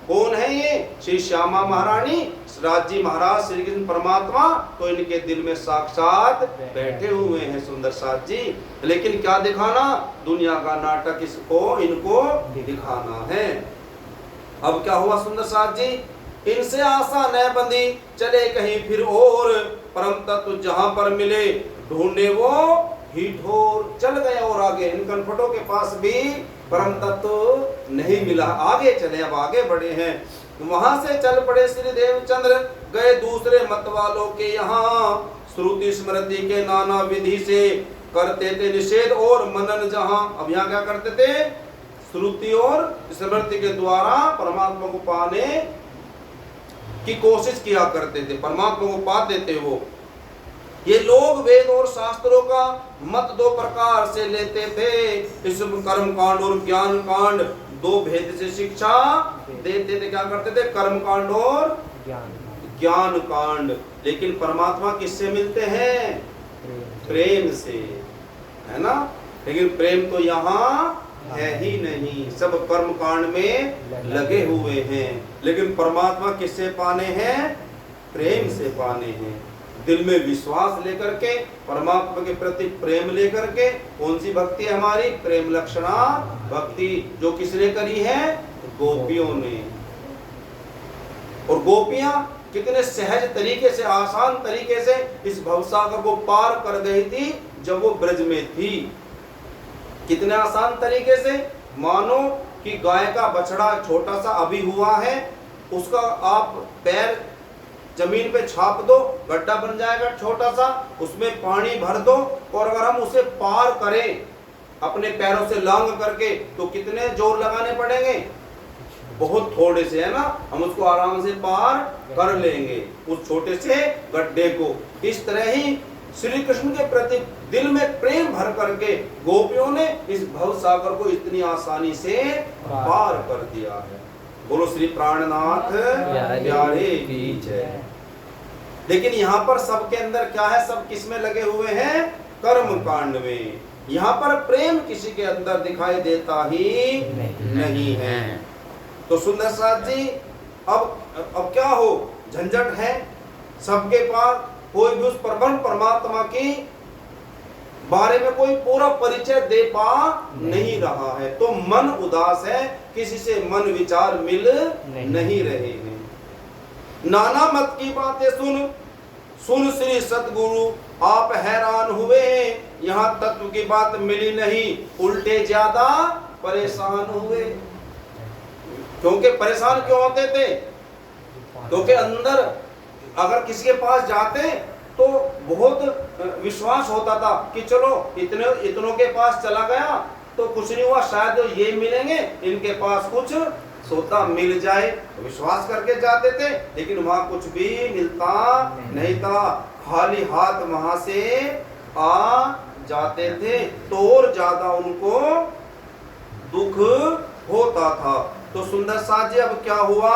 [SPEAKER 1] कौन है ये, श्री श्यामा महारानी, राज्य महाराज श्री कृष्ण परमात्मा तो इनके दिल में साक्षात बैठे हुए हैं सुंदर साथ जी। लेकिन क्या दिखाना, दुनिया का नाटक इसको इनको दिखाना है। अब क्या हुआ सुंदर साथ जी, इनसे आशा न बंधी चले कहीं फिर और, परम तत्व जहां पर मिले ढूंढे वो ही ठोर। चल गए और आगे, इन कनपटों के पास भी परम तत्व नहीं मिला, आगे चले, अब आगे बढ़े हैं। वहां से चल पड़े श्री देवचंद्र, गए दूसरे मत वालों के यहाँ, श्रुति स्मृति के नाना विधि से करते थे निषेध और मनन जहां। अब यहाँ क्या करते थे? श्रुति और स्मृति के द्वारा परमात्मा को पाने की कोशिश किया करते थे, परमात्मा को पाते थे वो। ये लोग वेद और शास्त्रों का मत दो प्रकार से लेते थे, इस कर्म कांड और ज्ञान कांड दो भेद से शिक्षा देते थे। क्या करते थे? कर्म कांड और ज्ञान कांड। लेकिन परमात्मा किससे मिलते हैं? प्रेम से, है ना। लेकिन प्रेम तो यहाँ है ही नहीं, सब कर्म कांड में लगे हुए हैं। लेकिन परमात्मा किससे पाने हैं? प्रेम से पाने हैं। दिल में विश्वास लेकर के, परमात्मा के प्रति प्रेम लेकर के। कौन सी भक्ति है हमारी? प्रेम लक्षणा भक्ति, जो किसने करी है? गोपियों ने। और गोपियां कितने सहज तरीके से, आसान तरीके से इस भवसागर को पार कर गई थी जब वो ब्रज में थी। कितने आसान तरीके से, मानो कि गाय का बछड़ा छोटा सा अभी हुआ है, उसका आप पैर जमीन पे छाप दो, गड्ढा बन जाएगा छोटा सा, उसमें पानी भर दो, और अगर हम उसे पार करें अपने पैरों से लांग करके तो कितने जोर लगाने पड़ेंगे? बहुत थोड़े से, है ना। हम उसको आराम से पार कर लेंगे उस छोटे से गड्ढे को। इस तरह ही श्री कृष्ण के प्रति दिल में प्रेम भर करके गोपियों ने इस भव सागर को इतनी आसानी से पार कर दिया है। बोलो श्री प्राणनाथ प्यारे की जय। लेकिन यहाँ पर सबके अंदर क्या है? सब किस में लगे हुए हैं? कर्म कांड में। यहाँ पर प्रेम किसी के अंदर दिखाई देता ही नहीं है। तो सुंदर साथ जी, अब क्या हो, झंझट है सबके पास, कोई भी उस परमात्मा की बारे में कोई पूरा परिचय दे पा नहीं रहा है, तो मन उदास है, किसी से मन विचार मिल नहीं रहे हैं। नाना मत की बातें सुन श्री सतगुरु आप हैरान हुए, यहाँ तत्व की बात मिली नहीं, उल्टे ज्यादा परेशान हुए। क्योंकि परेशान क्यों होते थे? क्योंकि अंदर अगर किसी के पास जाते तो बहुत विश्वास होता था कि चलो इतनों के पास चला गया तो कुछ नहीं हुआ, शायद ये मिलेंगे, इनके पास कुछ सौदा मिल जाए, विश्वास करके जाते थे। लेकिन वहां कुछ भी मिलता नहीं था, खाली हाथ वहां से आ जाते थे, तो और ज्यादा उनको दुख होता था। तो सुंदर साथ जी, अब क्या हुआ?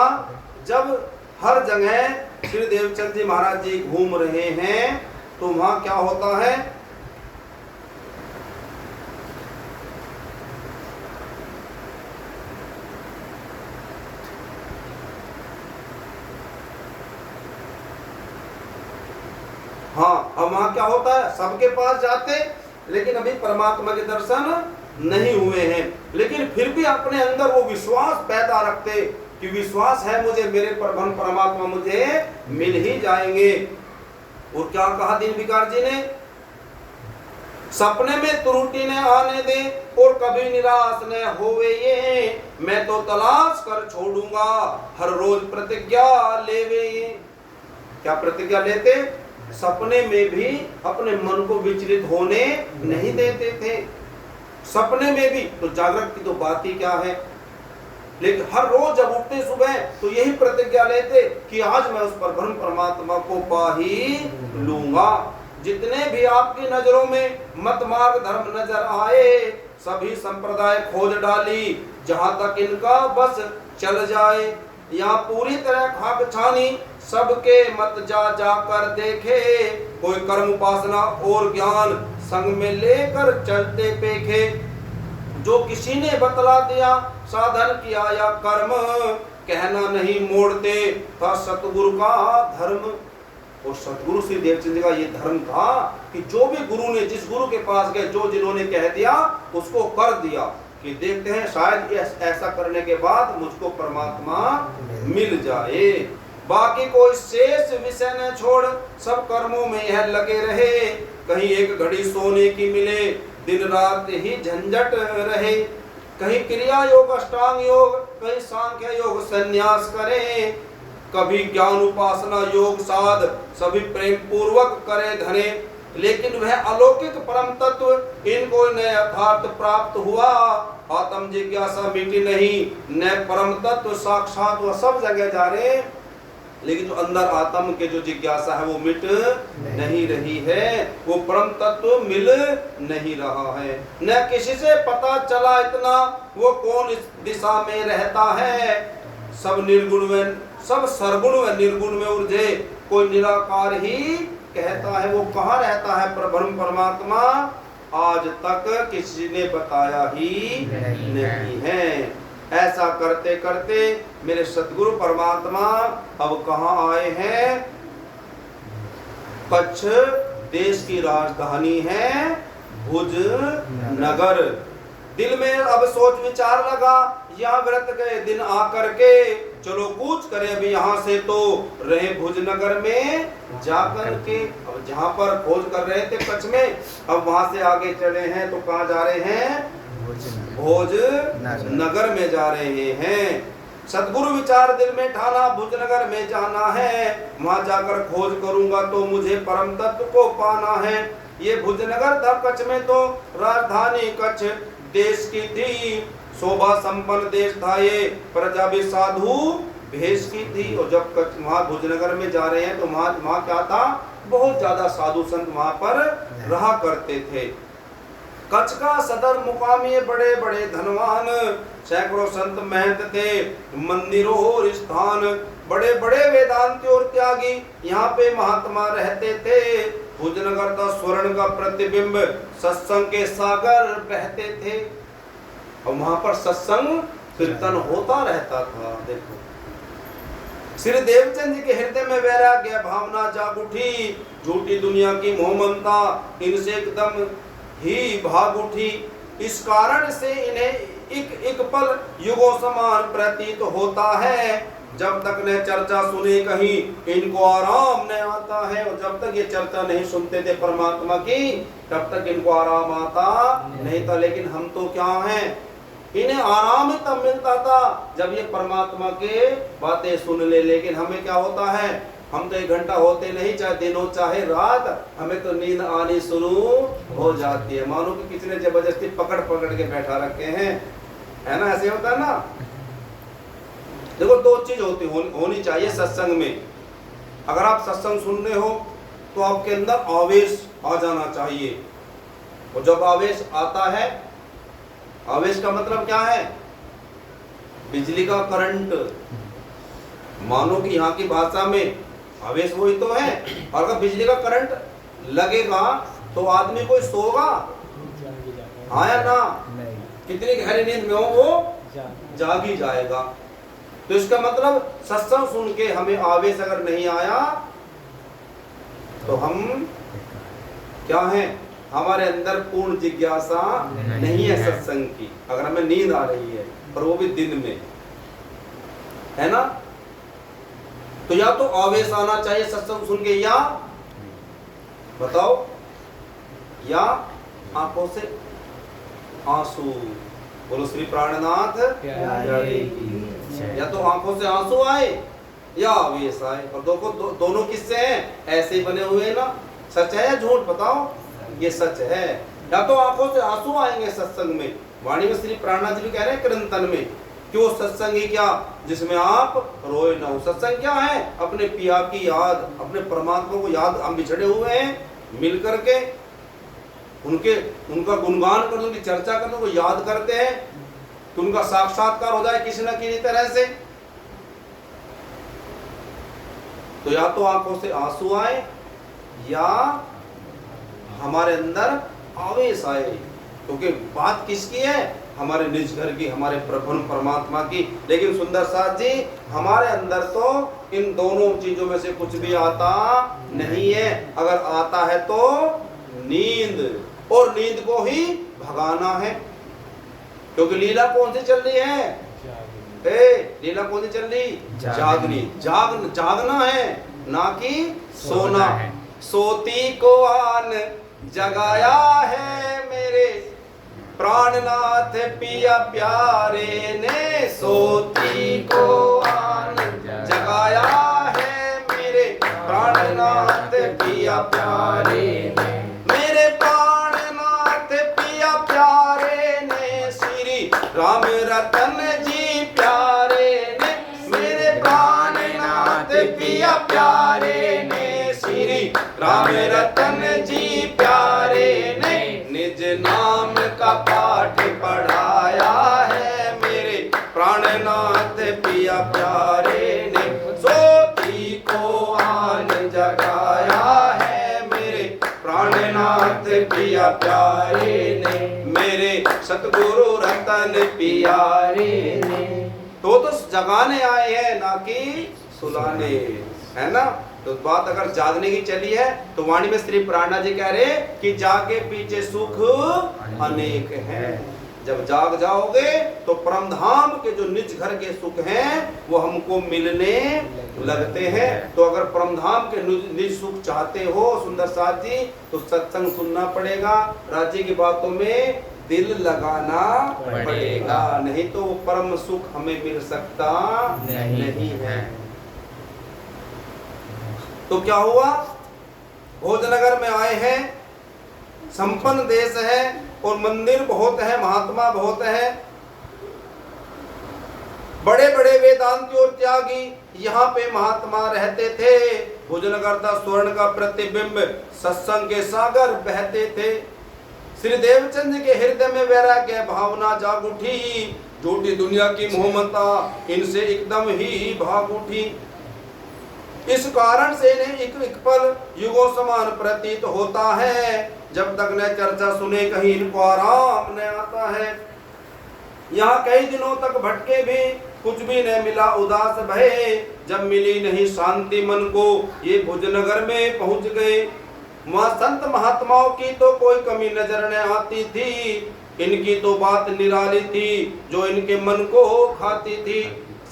[SPEAKER 1] जब हर जगह श्री देवचंद जी महाराज जी घूम रहे हैं तो वहां क्या होता है? हाँ, अब वहां क्या होता है? सबके पास जाते, लेकिन अभी परमात्मा के दर्शन नहीं हुए हैं, लेकिन फिर भी अपने अंदर वो विश्वास पैदा रखते कि विश्वास है मुझे, मेरे परमात्मा मुझे मिल ही जाएंगे। और क्या कहा दीन विकार जी ने? सपने में त्रुटि न आने दे और कभी निराश न होवे ये, मैं तो तलाश कर छोड़ूंगा हर रोज प्रतिज्ञा लेवे ये। क्या प्रतिज्ञा लेते? सपने में भी अपने मन को विचलित होने नहीं देते थे। सपने में भी, तो जागृत की तो बात ही क्या है। लेकिन हर रोज जब उठते सुबह तो यही प्रतिज्ञा लेते कि आज मैं उस ब्रह्म परमात्मा को पा ही लूंगा। जितने भी आपकी नजरों में मत मार्ग धर्म नजर आए, सभी संप्रदाय खोज डाली, जहां तक इनका बस चल जाए। यहाँ पूरी तरह खाक छानी, सबके मत जा कर देखे, कोई कर्म उपासना और ज्ञान संग में लेकर चलते पेखे। जो किसी ने बतला दिया साधन किया या कर्म, कहना नहीं मोड़ते था सतगुरु का धर्म। और सतगुरु श्री देवचंद का ये धर्म था कि जो भी गुरु ने, जिस गुरु के पास गए, जो जिन्होंने कह दिया उसको कर दिया। कि देखते हैं शायद ऐसा करने के बाद मुझको परमात्मा मिल जाए। बाकी कोई शेष विषय न छोड़ सब कर्मों में यह लगे रहे, कहीं एक घड़ी सोने की मिले दिन रात ही झंझट रहे, कहीं क्रिया योग अष्टांग योग, कहीं सांख्य योग संन्यास करें, कभी ज्ञान उपासना योग साध, सभी प्रेम पूर्वक करे धने, लेकिन वह अलौकिक परम तत्व इनको न यथार्थ प्राप्त हुआ। आत्म जिज्ञासा मिटी नहीं, न परम तत्व साक्षात, वह सब जगह जा रहे लेकिन जो अंदर आत्म के जो जिज्ञासा है वो मिट नहीं रही है, वो परम तत्व मिल नहीं रहा है। न किसी से पता चला इतना वो कौन इस दिशा में रहता है, सब निर्गुण में, सब सरगुण व निर्गुण में उलझे, कोई निराकार ही कहता है। वो कहाँ रहता है ब्रह्म परमात्मा, आज तक किसी ने बताया ही नहीं है। ऐसा करते करते मेरे सतगुरु परमात्मा अब कहाँ आए हैं, कच्छ देश की राजधानी है भुज नगर। दिल में अब सोच विचार लगा, यहाँ व्रत गए दिन आकर के चलो कूच करें अभी यहाँ से, तो रहे भुज नगर में जाकर के। अब जहाँ पर खोज कर रहे थे कच्छ में, अब वहां से आगे चले हैं तो कहाँ जा रहे हैं, भोज नगर में जा रहे हैं। सतगुरु विचार दिल में ठाना भुज नगर में जाना है, वहां जाकर खोज करूंगा तो मुझे परम तत्व को पाना है। ये भुज नगर था कच्छ में, तो राजधानी कच्छ देश की थी, शोभा संपन्न देश था ये, प्रजा भी साधु भेष की थी। और जब कच्छ वहां भुज नगर में जा रहे हैं तो वहां क्या था, बहुत ज्यादा साधु संत वहां पर रहा करते थे। कच्छ का सदर मुकामी बड़े बड़े धनवान, सैकड़ों संत महंत थे, मंदिरों और स्थान, बड़े बड़े वेदांती और त्यागी यहाँ पे महात्मा रहते थे। भुजनगर का स्वर्ण का प्रतिबिंब, सत्संग के सागर बहते थे, और वहां पर सत्संग कीर्तन होता रहता था। देखो श्री देवचंद जी के हृदय में वैराग्य भावना जाग उठी, झूठी दुनिया की मोहममता इनसे एकदम ही भाग उठी। इस कारण से इन्हें एक पल युगों समान प्रतीत होता है। जब तक न चर्चा सुने कहीं इनको आराम न आता है, और जब तक ये चर्चा नहीं सुनते थे परमात्मा की तब तक इनको आराम आता नहीं था। लेकिन हम तो क्या हैं, इन्हें आराम ही तब मिलता था जब ये परमात्मा के बातें सुन ले। लेकिन हमें क्या होता है, हम तो 1 घंटा होते नहीं, चाहे दिन हो चाहे रात, हमें तो नींद आनी शुरू हो जाती है, मानो कि किसी ने जबरदस्ती पकड़ पकड़ के बैठा रखे हैं, है ना, ऐसे होता है ना। देखो 2 चीज होनी चाहिए सत्संग में। अगर आप सत्संग सुन रहे हो तो आपके अंदर आवेश आ जाना चाहिए, और जब आवेश आता है, आवेश का मतलब क्या है, बिजली का करंट, मानो कि यहाँ की भाषा में आवेश वही तो है। और अगर बिजली का करंट लगेगा तो आदमी कोई सोगा, हाँ या ना, कितनी गहरी नींद में हो वो जाग ही जाएगा। तो इसका मतलब सत्संग सुन के हमें आवेश अगर नहीं आया तो हम क्या हैं, हमारे अंदर पूर्ण जिज्ञासा नहीं है सत्संग की। अगर हमें नींद आ रही है और वो भी दिन में, है ना, तो या तो आवेश आना चाहिए सत्संग सुन के, या बताओ, या आंखों से आंसू। बोलो श्री प्राणनाथ प्यारे की। या तो आंखों से आंसू आए या आवेश आए। और दोनों किससे हैं, ऐसे ही बने हुए हैं ना। सच है या झूठ, बताओ, ये सच है। या तो आंखों से आंसू आएंगे सत्संग में, वाणी में श्री प्राणनाथ जी भी कह रहे हैं कीर्तन में, क्यों सत्संग ही क्या जिसमें आप रोए ना हो। सत्संग क्या है, अपने पिया की याद, अपने परमात्मा को याद। हम बिछड़े हुए हैं, मिल करके उनका गुणगान कर, उनकी चर्चा कर, उनको याद करते हैं कि उनका साक्षात्कार हो जाए किसी न किसी तरह से। तो या तो आंखों से आंसू आए या हमारे अंदर आवेश आए। क्योंकि बात किसकी है, हमारे निज घर की, हमारे प्रभु परमात्मा की। लेकिन सुंदर साथ जी, हमारे अंदर तो इन दोनों चीजों में से कुछ भी आता नहीं है। अगर आता है तो नींद, और नींद को ही भगाना है। क्योंकि लीला कौन सी चल रही है? लीला कौन सी चल रही? जागनी। जागना है, ना कि सोना। सोती को आन जगाया है मेरे प्राणनाथ पिया प्यारे ने, सोती को आन जगाया है मेरे प्राणनाथ पिया प्यारे ने, मेरे प्राणनाथ पिया प्यारे ने, श्री राम रतन जी प्यारे ने, मेरे प्राणनाथ पिया प्यारे ने, श्री राम रतन जी प्यारे ने, निज नाम का पाठ पढ़ाया है मेरे प्राणनाथ पिया प्यारे ने, सोती को आन जगाया है मेरे प्राणनाथ पिया प्यारे ने, मेरे सतगुरु रतन प्यारे ने। तो जगाने आए हैं, ना कि सुलाने, है ना। तो बात अगर जागने की चली है तो वाणी में श्री प्राणा जी कह रहे कि जागे पीछे सुख अनेक हैं। जब जाग जाओगे तो परम धाम के जो निज घर के सुख हैं वो हमको मिलने लगते हैं। तो अगर परम धाम के निज सुख चाहते हो सुंदर साथ जी, तो सत्संग सुनना पड़ेगा, राज्य की बातों में दिल लगाना पड़ेगा, नहीं तो वो परम सुख हमें मिल सकता नहीं है। तो क्या हुआ? भोजनगर में आए हैं, संपन्न देश है और मंदिर बहुत है, महात्मा बहुत है, बड़े बड़े वेदांती और त्यागी यहाँ पे महात्मा रहते थे। भोजनगर था स्वर्ण का प्रतिबिंब, सत्संग के सागर बहते थे। श्री देवचंद के हृदय में वैराग्य भावना जाग उठी, झूठी दुनिया की मोहमता इनसे एकदम ही भाग उठी। इस कारण से इन्हें एक पल युगों समान प्रतीत होता है, जब तक न चर्चा सुने कहीं इनको आराम न आता है। यहाँ कई दिनों तक भटके भी कुछ भी न मिला, उदास भये, जब मिली नहीं शांति मन को ये भोजनगर में पहुंच गए। वहाँ संत महात्माओं की तो कोई कमी नजर न आती थी, इनकी तो बात निराली थी जो इनके मन को खाती थी।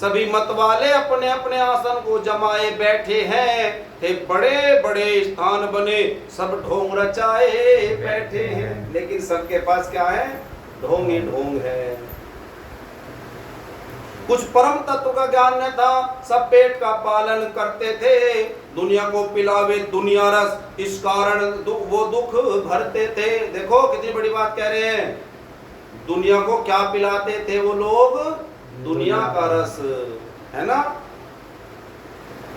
[SPEAKER 1] सभी मत वाले अपने अपने आसन को जमाए बैठे हैं, थे बड़े बड़े स्थान बने, सब ढोंग रचाए बैठे हैं, लेकिन सबके पास क्या है? ढोंग ही ढोंग है। कुछ परम तत्व का ज्ञान न था, सब पेट का पालन करते थे, दुनिया को पिलावे दुनिया रस, इस कारण वो दुख भरते थे। देखो कितनी बड़ी बात कह रहे हैं, दुनिया को क्या पिलाते थे वो लोग? दुनिया का रस, है ना।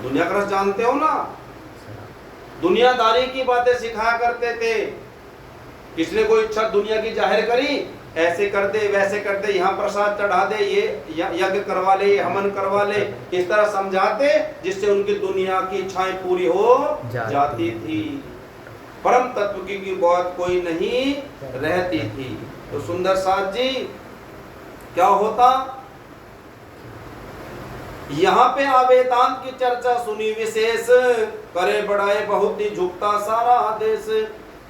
[SPEAKER 1] दुनिया का रस जानते हो ना, दुनियादारी की बातें सिखाया करते थे। किसने कोई इच्छा दुनिया की जाहिर करी, ऐसे कर दे वैसे कर दे, यहाँ प्रसाद चढ़ा दे, ये यज्ञ करवा ले, ये हवन करवा ले, इस तरह समझाते जिससे उनकी दुनिया की इच्छाएं पूरी हो जाती थी। परम तत्व की बात कोई नहीं रहती थी। तो सुंदर साथ जी क्या होता, यहाँ पे वेदांत की चर्चा सुनी विशेष, करे बढ़ाए बहुत ही झुकता सारा देश।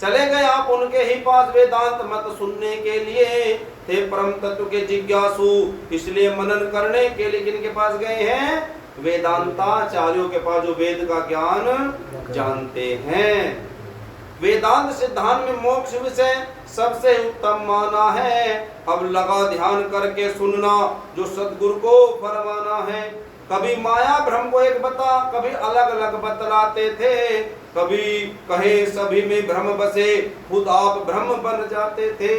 [SPEAKER 1] चले गए आप उनके ही पास वेदांत मत सुनने के लिए, थे परम तत्व के जिज्ञासु, इसलिए मनन करने के लिए किनके पास गए हैं? वेदांताचार्यों के पास, जो वेद का ज्ञान जानते हैं। वेदांत सिद्धांत में मोक्ष विषय सबसे उत्तम माना है, अब लगा ध्यान करके सुनना जो सद्गुरु को फरमाना है। कभी माया भ्रम को एक बता, कभी अलग अलग बतलाते थे, कभी कहे सभी में भ्रम बसे, खुद आप भ्रम बन जाते थे।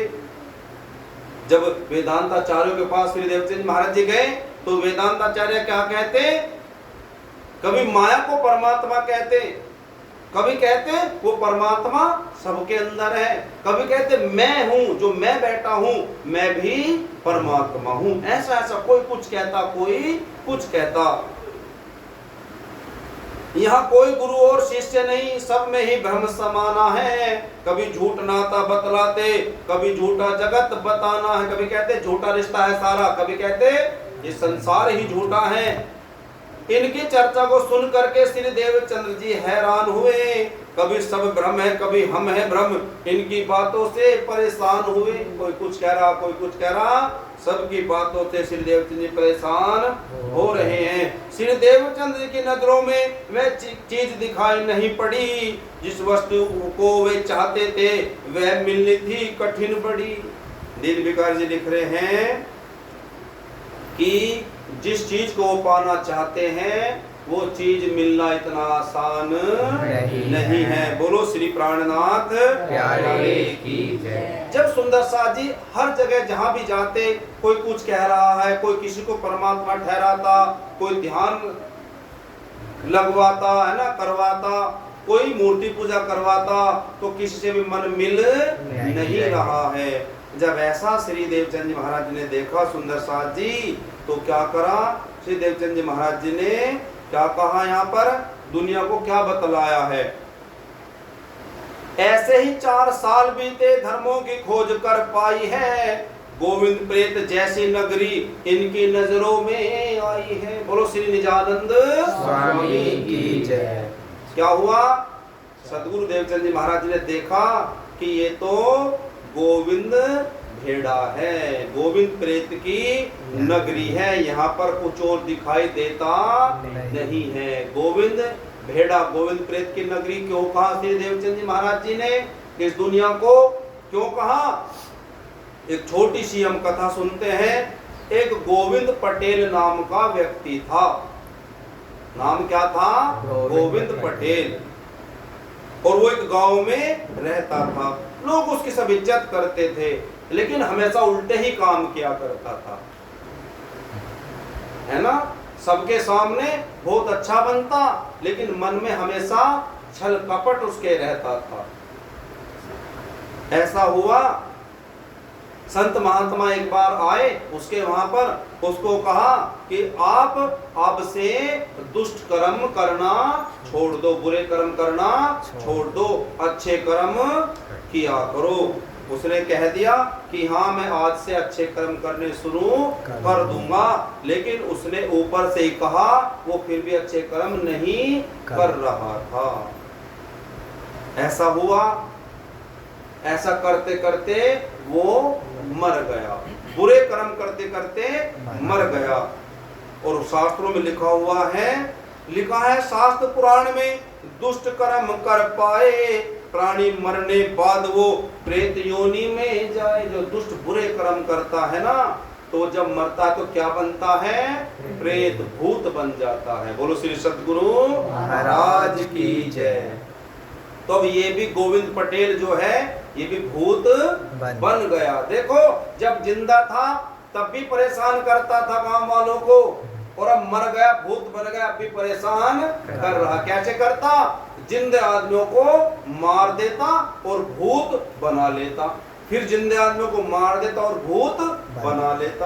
[SPEAKER 1] जब वेदांताचार्यों के पास श्री देवचंद महाराज जी गए तो वेदांताचार्य क्या कहते? कभी माया को परमात्मा कहते, कभी कहते वो परमात्मा सबके अंदर है, कभी कहते मैं हूं, जो मैं बैठा हूं मैं भी परमात्मा हूं। ऐसा ऐसा कोई कुछ कहता, कोई कुछ कहता। यहाँ कोई गुरु और शिष्य नहीं, सब में ही भ्रम समाना है। कभी झूठ नाता बतलाते, कभी झूठा जगत बताना है, कभी कहते झूठा रिश्ता है सारा, कभी कहते ये संसार ही झूठा है। इनकी चर्चा को सुन करके श्री देवचंद्र जी हैरान हुए, कभी सब भ्रम है, कभी हम है भ्रम, इनकी बातों से परेशान हुए। कोई कुछ कह रहा, कोई कुछ कह रहा, सबकी बातों से श्री देवचंद जी परेशान हो रहे हैं। श्री देवचंद जी की नजरों में वह चीज दिखाई नहीं पड़ी जिस वस्तु को वे चाहते थे, वह मिलनी थी कठिन बड़ी। दीन विकार जी लिख रहे हैं कि जिस चीज को वो पाना चाहते हैं वो चीज मिलना इतना आसान नहीं है। बोलो श्री प्राणनाथ प्यारे की जय। जब सुंदर साथ जी हर जगह जहां भी जाते, कोई कुछ कह रहा है, कोई किसी को परमात्मा ठहराता, कोई ध्यान लगवाता है ना, करवाता, कोई मूर्ति पूजा करवाता, तो किसी से भी मन मिल नहीं रहा है। जब ऐसा श्री देवचंद जी महाराज जी ने देखा सुंदर साथ जी, तो क्या करा श्री देवचंद जी महाराज जी ने, क्या कहा यहाँ पर, दुनिया को क्या बतलाया है। ऐसे ही 4 साल बीते, धर्मों की खोज कर पाई है, गोविंद प्रेत जैसी नगरी इनकी नजरों में आई है। बोलो श्री निजानंद स्वामी की जय। क्या हुआ, सदगुरु देवचंद जी महाराज जी ने देखा कि ये तो गोविंद भेड़ा है, गोविंद प्रेत की नगरी है, यहाँ पर कुछ और दिखाई देता नहीं है। गोविंद भेड़ा, गोविंद प्रेत की नगरी क्यों कहा श्री देवचंद जी महाराज जी ने, इस दुनिया को क्यों कहा। एक छोटी सी हम कथा सुनते हैं। एक गोविंद पटेल नाम का व्यक्ति था। नाम क्या था, गोविंद पटेल। और वो एक गांव में रहता था। लोग उसकी सब इज्जत करते थे, लेकिन हमेशा उल्टे ही काम किया करता था, है ना। सबके सामने बहुत अच्छा बनता, लेकिन मन में हमेशा छल कपट उसके रहता था। ऐसा हुआ, संत महात्मा एक बार आए उसके वहां पर, उसको कहा कि आप अब से दुष्ट कर्म करना छोड़ दो, बुरे कर्म करना छोड़ दो, अच्छे कर्म किया करो। उसने कह दिया कि हाँ मैं आज से अच्छे कर्म करने शुरू कर दूंगा, लेकिन उसने ऊपर से ही कहा, वो फिर भी अच्छे कर्म नहीं कर रहा था। ऐसा हुआ, ऐसा करते करते वो मर गया, बुरे कर्म करते करते मर गया। और शास्त्रों में लिखा हुआ है, लिखा है शास्त्र पुराण में, दुष्ट कर्म कर पाए प्राणी मरने बाद वो प्रेत योनि में जाए। जो दुष्ट बुरे कर्म करता है ना, तो जब मरता है तो क्या बनता है, प्रेत भूत बन जाता है। बोलो श्री सद्गुरु महाराज की जय। तो अब ये भी गोविंद पटेल जो है, ये भी भूत बन गया। देखो, जब जिंदा था तब भी परेशान करता था गांव वालों को, और अब मर गया, भूत बन गया, अब भी परेशान कर रहा। कैसे करता, जिंदे आदमियों को मार देता और भूत बना लेता, फिर जिंदे आदमियों को मार देता और भूत बना लेता।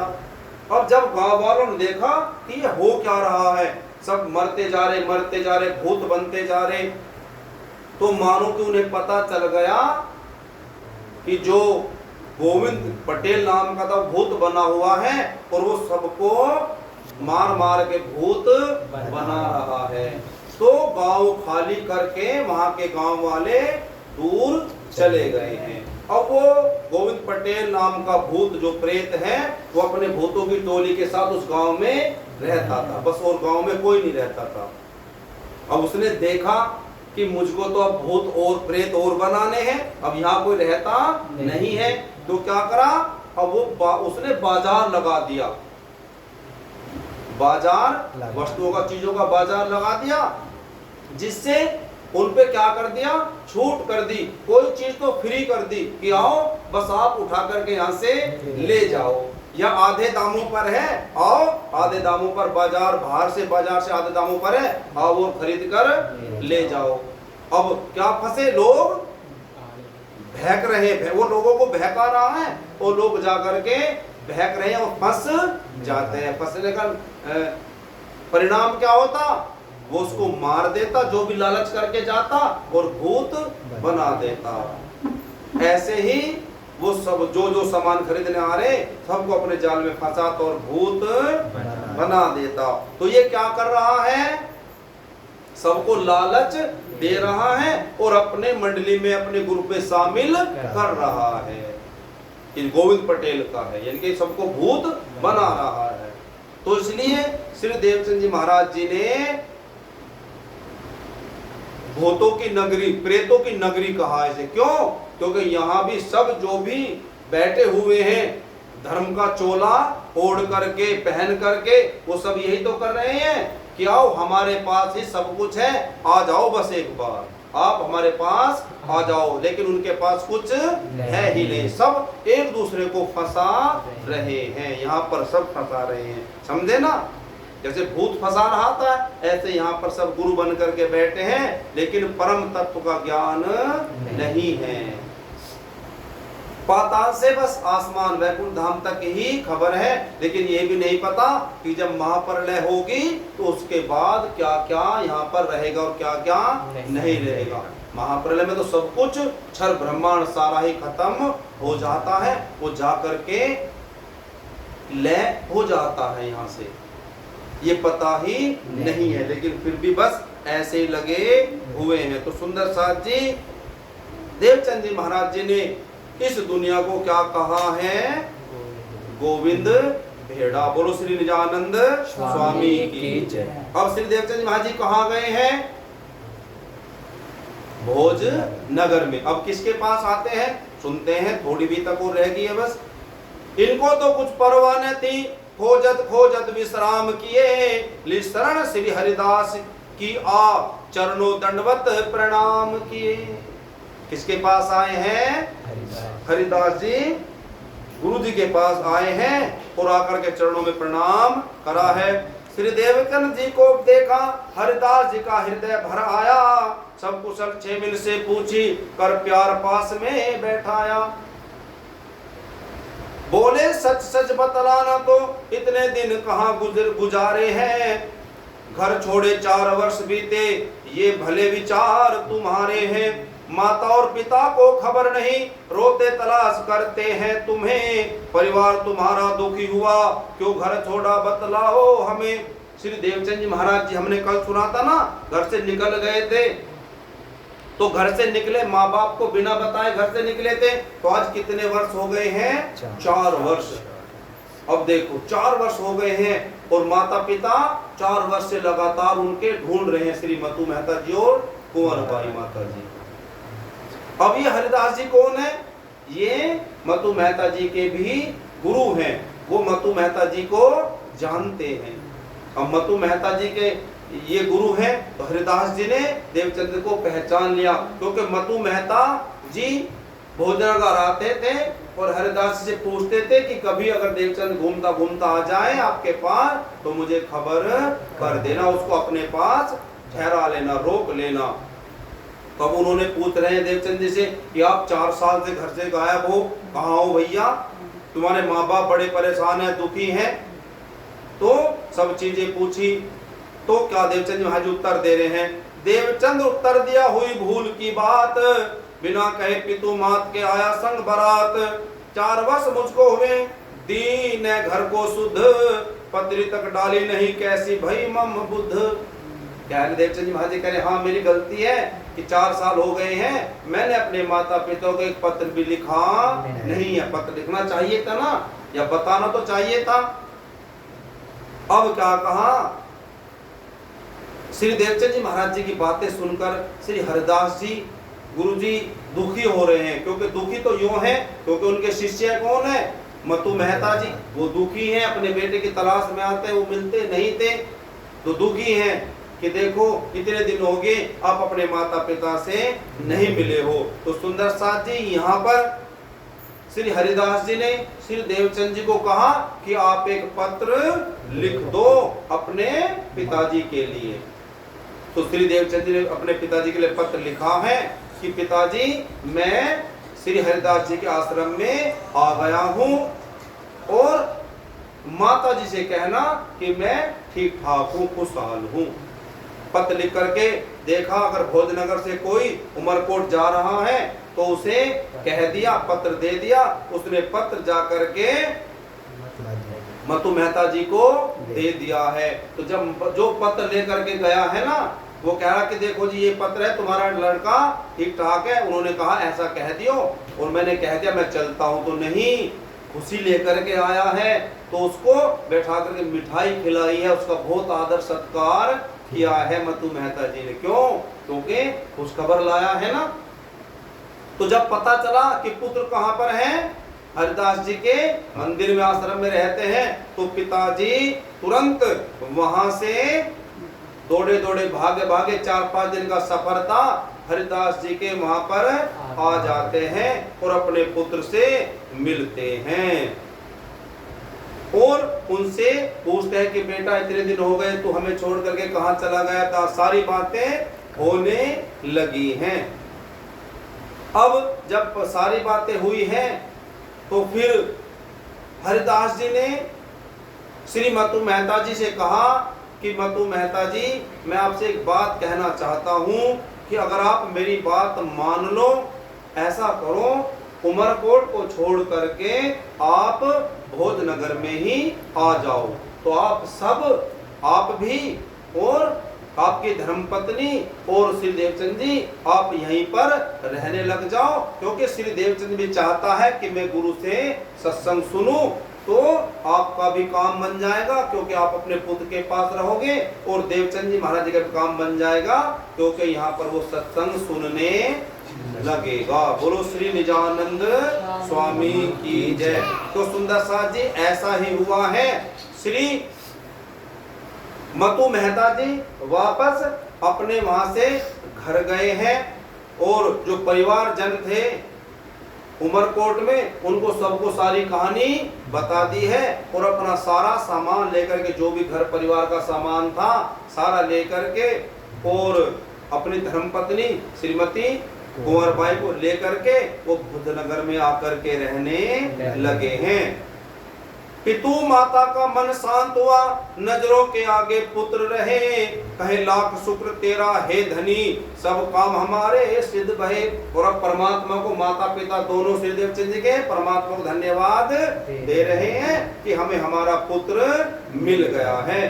[SPEAKER 1] अब जब गांव वालों ने देखा कि ये हो क्या रहा है, सब मरते जा रहे, मरते जा रहे, भूत बनते जा रहे, तो मानो कि उन्हें पता चल गया कि जो गोविंद पटेल नाम का था भूत बना हुआ है, और वो सबको मार मार के भूत बना रहा है। तो गांव खाली करके वहां के गांव वाले दूर चले गए हैं। अब वो गोविंद पटेल नाम का भूत जो प्रेत है, वो अपने भूतों की टोली के साथ उस गांव में रहता था, बस, और गांव में कोई नहीं रहता था। अब उसने देखा कि मुझको तो अब भूत और प्रेत और बनाने हैं, अब यहाँ कोई रहता नहीं है, तो क्या करा, अब वो उसने बाजार लगा दिया, बाजार, वस्तुओं का, चीजों का बाजार लगा दिया, जिससे उन पे क्या कर दिया, छूट कर दी, कोई चीज तो फ्री कर दी कि आओ बस आप उठा करके यहाँ से ले जाओ, या आधे दामों पर है, आओ आधे दामों पर, बाजार बाहर से, बाजार से आधे दामों पर है, आओ वो खरीद कर ले जाओ। अब क्या फंसे लोग, बहक रहे, वो लोगों को बहका रहा है, और लोग जा करके बहक रहे हैं और फंस जाते हैं। फंसने का परिणाम क्या होता, वो उसको मार देता जो भी लालच करके जाता, और भूत बना देता। ऐसे ही वो सब जो सामान खरीदने आ रहे सबको अपने जाल में फंसाता और भूत बना देता। तो ये क्या कर रहा है, सबको लालच दे रहा है और अपने मंडली में, अपने ग्रुप में शामिल कर रहा है। कि गोविंद पटेल का है, यानी कि सबको भूत बना रहा है। तो इसलिए श्री देवचंद जी महाराज जी ने भूतों की नगरी, प्रेतों की नगरी कहा इसे। क्यों? क्योंकि यहाँ भी सब जो भी बैठे हुए हैं धर्म का चोला ओढ़ करके, पहन करके, वो सब यही तो कर रहे हैं कि आओ हमारे पास ही सब कुछ है, आ जाओ बस एक बार, आप हमारे पास आ जाओ। लेकिन उनके पास कुछ है ही नहीं, सब एक दूसरे को फंसा रहे हैं, यहाँ पर सब फंसा रहे हैं, समझे ना? जैसे भूत फंसा रहा था, ऐसे यहाँ पर सब गुरु बन करके बैठे हैं, लेकिन परम तत्व का ज्ञान नहीं है। पाताल से बस आसमान वैकुंठ धाम तक ही खबर है, लेकिन ये भी नहीं पता कि जब महाप्रलय होगी तो उसके बाद क्या क्या यहाँ पर रहेगा और क्या क्या नहीं रहेगा। महाप्रलय में तो सब कुछ क्षर ब्रह्मांड सारा ही खत्म हो जाता है, वो जा करके लय हो जाता है यहाँ से, ये पता ही नहीं है। लेकिन फिर भी बस ऐसे लगे हुए हैं। तो सुंदर साथ जी, देवचंद जी महाराज जी ने इस दुनिया को क्या कहा है? गोविंद भेड़ा। बोलो श्री निजानंद स्वामी की जय। अब श्री देवचंद जी महाराज जी कहाँ गए हैं? भोज नगर में। अब किसके पास आते हैं? सुनते हैं, थोड़ी भी तक और रह गई है बस। इनको तो कुछ परवाह न थी, खोजत खोजत विश्राम किए, ली शरण श्री हरिदास की आ चरणों दंडवत प्रणाम किए। किसके पास आए हैं? हरिदास जी गुरु जी के पास आए हैं और आकर के चरणों में प्रणाम करा है। श्री देवचंद जी को देखा, हरिदास जी का हृदय भर आया, सब कुशल छेमिल से पूछी, कर प्यार पास में बैठाया। बोले सच सच बतलाना तो इतने दिन कहाँ गुजारे हैं, घर छोड़े 4 वर्ष बीते, ये भले विचार तुम्हारे हैं। माता और पिता को खबर नहीं, रोते तलाश करते हैं तुम्हें, परिवार तुम्हारा दुखी हुआ, क्यों घर छोड़ा बतलाओ हमें। श्री देवचंद जी महाराज जी, हमने कल सुना था ना, घर से निकल गए थे, तो घर से निकले, माँ बाप को बिना बताए घर से निकले थे, तो आज कितने वर्ष हो गए हैं? 4 वर्ष। अब देखो 4 वर्ष हो गए हैं और माता पिता 4 वर्ष से लगातार उनके ढूंढ रहे हैं, श्री मतु मेहता जी और कुंवर बाई माता जी। अब ये हरिदास जी कौन है? ये मतु मेहता जी के भी गुरु हैं, वो मतु मेहता जी को जानते हैं। अब मतु मेहता जी के ये गुरु हैं, तो हरिदास जी ने देवचंद को पहचान लिया, क्योंकि मतु मेहता जी भोजनागार आते थे और हरिदास जी से पूछते थे कि कभी अगर देवचंद घूमता घूमता आ जाए आपके पास तो मुझे खबर कर देना, उसको अपने पास ठहरा लेना, रोक लेना। तब उन्होंने पूछ रहे हैं देवचंद जी से कि आप 4 साल से घर से गायब हो, कहाँ हो भैया? तुम्हारे माँ बाप बड़े परेशान हैं, दुखी हैं। तो सब चीजें पूछी, तो क्या देवचंद जी महाराज उत्तर दे रहे हैं? देवचंद उत्तर दिया, हुई भूल की बात, बिना कहे पितु मात के आया संग बरात। 4 वर्ष मुझको हुए, दीन घर को शुद्ध, पत्री तक डाली नहीं, कैसी भई मम बुद्ध। क्या देवचंद जी महाराज कह रहे, हाँ मेरी गलती है कि 4 साल हो गए हैं, मैंने अपने माता पिता को एक पत्र भी लिखा नहीं है। पत्र लिखना चाहिए था ना, या बताना तो चाहिए था। अब क्या कहा? श्री देवचंद जी महाराज जी की बातें सुनकर श्री हरिदास जी गुरु जी दुखी हो रहे हैं, क्योंकि दुखी तो यूं है क्योंकि उनके शिष्य कौन है? मतु मेहता जी। वो दुखी हैं, अपने बेटे की तलाश में आते, वो मिलते नहीं थे, तो दुखी हैं कि देखो इतने दिन हो गए आप अपने माता पिता से नहीं मिले हो। तो सुंदर साथ जी यहाँ पर श्री हरिदास जी ने श्री देवचंद जी को कहा कि आप एक पत्र लिख दो अपने पिताजी के लिए। तो श्री देवचंद जी ने अपने पिताजी के लिए पत्र लिखा है कि पिताजी मैं श्री हरिदास जी के आश्रम में आ गया हूँ और माता जी से कहना कि मैं ठीक ठाक हूँ, खुशहाल हूँ। पत्र लिख करके देखा, अगर भोजनगर से कोई उमरकोट जा रहा है तो उसे कह दिया, पत्र दे दिया। उसने पत्र जा करके मतु मेहता जी को दे दिया है। तो जब जो पत्र लेकर के गया है ना, वो कह रहा कि देखो जी ये पत्र है, तुम्हारा लड़का ठीक ठाक है। उन्होंने कहा ऐसा कह दियो, और मैंने कह दिया मैं चलता हूं तो नहीं, खुशी लेकर के आया है। तो उसको बैठा करके मिठाई खिलाई है, उसका बहुत आदर सत्कार किया है मतु मेहता जी ने। क्यों? क्योंकि खुशखबर लाया है ना। तो जब पता चला कि पुत्र कहां पर है, हरिदास जी के मंदिर में आश्रम में रहते हैं, तो पिताजी तुरंत वहां से दौड़े दौड़े भागे भागे, 4-5 दिन का सफर था, हरिदास जी के वहां पर आ जाते हैं और अपने पुत्र से मिलते हैं और उनसे पूछते हैं कि बेटा इतने दिन हो गए तो हमें छोड़ करके कहां चला गया था। सारी बातें होने लगी हैं। अब जब सारी बातें हुई हैं तो फिर हरिदास जी ने श्री मतु मेहता जी से कहा कि मतु मेहता जी, मैं आपसे एक बात कहना चाहता हूं कि अगर आप मेरी बात मान लो, ऐसा करो उमरकोट को छोड़ करके आप भोजनगर में ही आ जाओ। तो आप सब, आप भी और आपकी धर्मपत्नी और श्री देवचंद जी आप यहीं पर रहने लग जाओ, क्योंकि श्री देवचंद भी चाहता है कि मैं गुरु से सत्संग सुनूं, तो आपका भी काम बन जाएगा क्योंकि आप अपने पुत्र के पास रहोगे, और देवचंद जी महाराज जी का भी काम बन जाएगा क्योंकि यहाँ पर वो सत्संग सुनने लगेगा। बोलो श्री निजानंद स्वामी की जय। तो सुंदर साथ जी ऐसा ही हुआ है। श्री मतु मेहता जी वापस अपने वहां से घर गए हैं और जो परिवार जन थे उमरकोट में, उनको सबको सारी कहानी बता दी है और अपना सारा सामान लेकर के, जो भी घर परिवार का सामान था सारा लेकर के, और अपनी धर्मपत्नी श्रीमती कुंवरबाई को लेकर के वो बुद्धनगर में आकर के रहने लगे हैं। पितु माता का मन शांत हुआ, नजरों के आगे पुत्र रहे, कहे लाख शुक्र तेरा हे धनी, सब काम हमारे सिद्ध भये। और अब परमात्मा को, माता पिता दोनों श्री देवचंद जी के परमात्मा को धन्यवाद दे रहे हैं कि हमें हमारा पुत्र मिल गया है।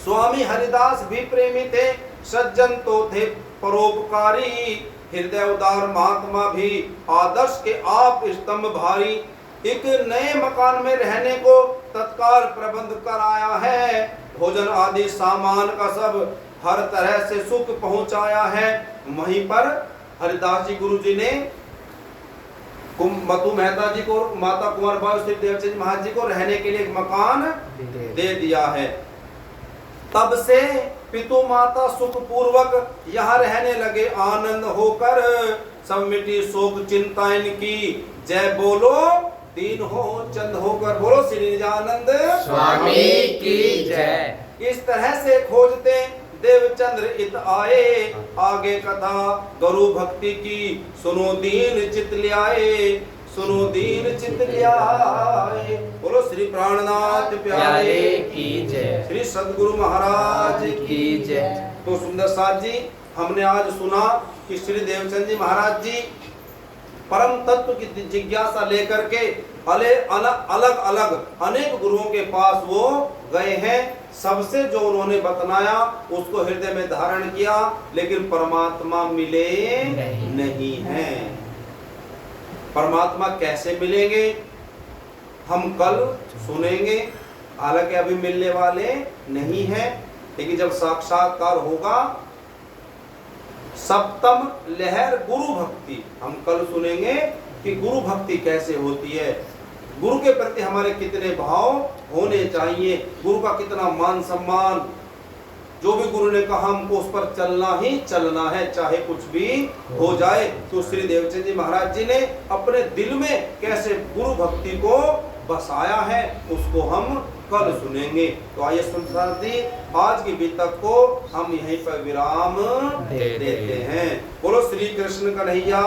[SPEAKER 1] स्वामी हरिदास भी प्रेमी थे, सज्जन तो थे परोपकारी, हृदय उदार महात्मा भी, आदर्श के आप स्तंभ भारी। एक नए मकान में रहने को तत्काल प्रबंध कराया है, भोजन आदि सामान का सब हर तरह से सुख पहुंचाया है। वहीं पर हरिदास जी गुरु जी ने मतु मेहता जी को, माता कुंवरबाई श्री देवचंद महाराज जी को रहने के लिए एक मकान दे दिया है। तब से पितु माता सुख पूर्वक यहाँ रहने लगे आनंद होकर, सब मिटी शोक चिंता इनकी, जय बोलो दीन हो चंद होकर। बोलो श्री निजानंद
[SPEAKER 2] स्वामी की जय।
[SPEAKER 1] इस तरह से खोजते देवचंद्र इत आए, आगे कथा गुरु भक्ति की, सुनो दीन चित ल्याए, सुनो दीन चित ल्याए। बोलो श्री प्राणनाथ प्यारे
[SPEAKER 2] की जय,
[SPEAKER 1] श्री सद्गुरु महाराज की जय। तो सुंदर साथ जी, हमने आज सुना कि श्री देवचंद जी महाराज जी परम तत्व की जिज्ञासा लेकर के अलग अलग अनेक गुरुओं के पास वो गए हैं। सबसे जो उन्होंने बतलाया उसको हृदय में धारण किया, लेकिन परमात्मा मिले नहीं हैं। परमात्मा कैसे मिलेंगे हम कल सुनेंगे, हालांकि अभी मिलने वाले नहीं हैं, लेकिन जब साक्षात्कार होगा सप्तम लहर गुरु भक्ति, हम कल सुनेंगे कि गुरु भक्ति कैसे होती है, गुरु के प्रति हमारे कितने भाव होने चाहिए, गुरु का कितना मान सम्मान, जो भी गुरु ने कहा हमको उस पर चलना ही चलना है, चाहे कुछ भी हो जाए। तो श्री देवचंद जी महाराज जी ने अपने दिल में कैसे गुरु भक्ति को बसाया है उसको हम कल सुनेंगे। तो आइए सुनते आज की बीतक को हम यहीं पर विराम देते हैं। बोलो श्री कृष्ण कन्हैया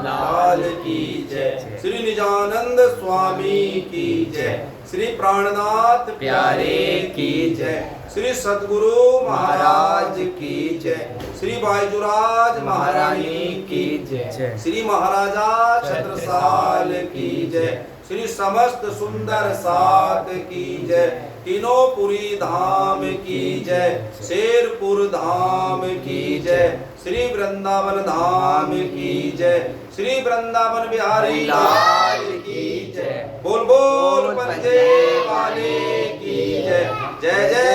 [SPEAKER 1] लाल की जय, श्री निजानंद स्वामी की जय, श्री प्राणनाथ प्यारे की जय, श्री सद्गुरु महाराज की जय, श्री बायजुराज महारानी की जय, श्री महाराजा छत्रसाल की जय, श्री समस्त सुंदर सात की जय, तीनोंपुरी धाम की जय, शेरपुर धाम की जय, श्री वृंदावन धाम की जय, श्री वृंदावन बिहारी लाल की जय, बोल बोल पंजे वाले की जय, जय जय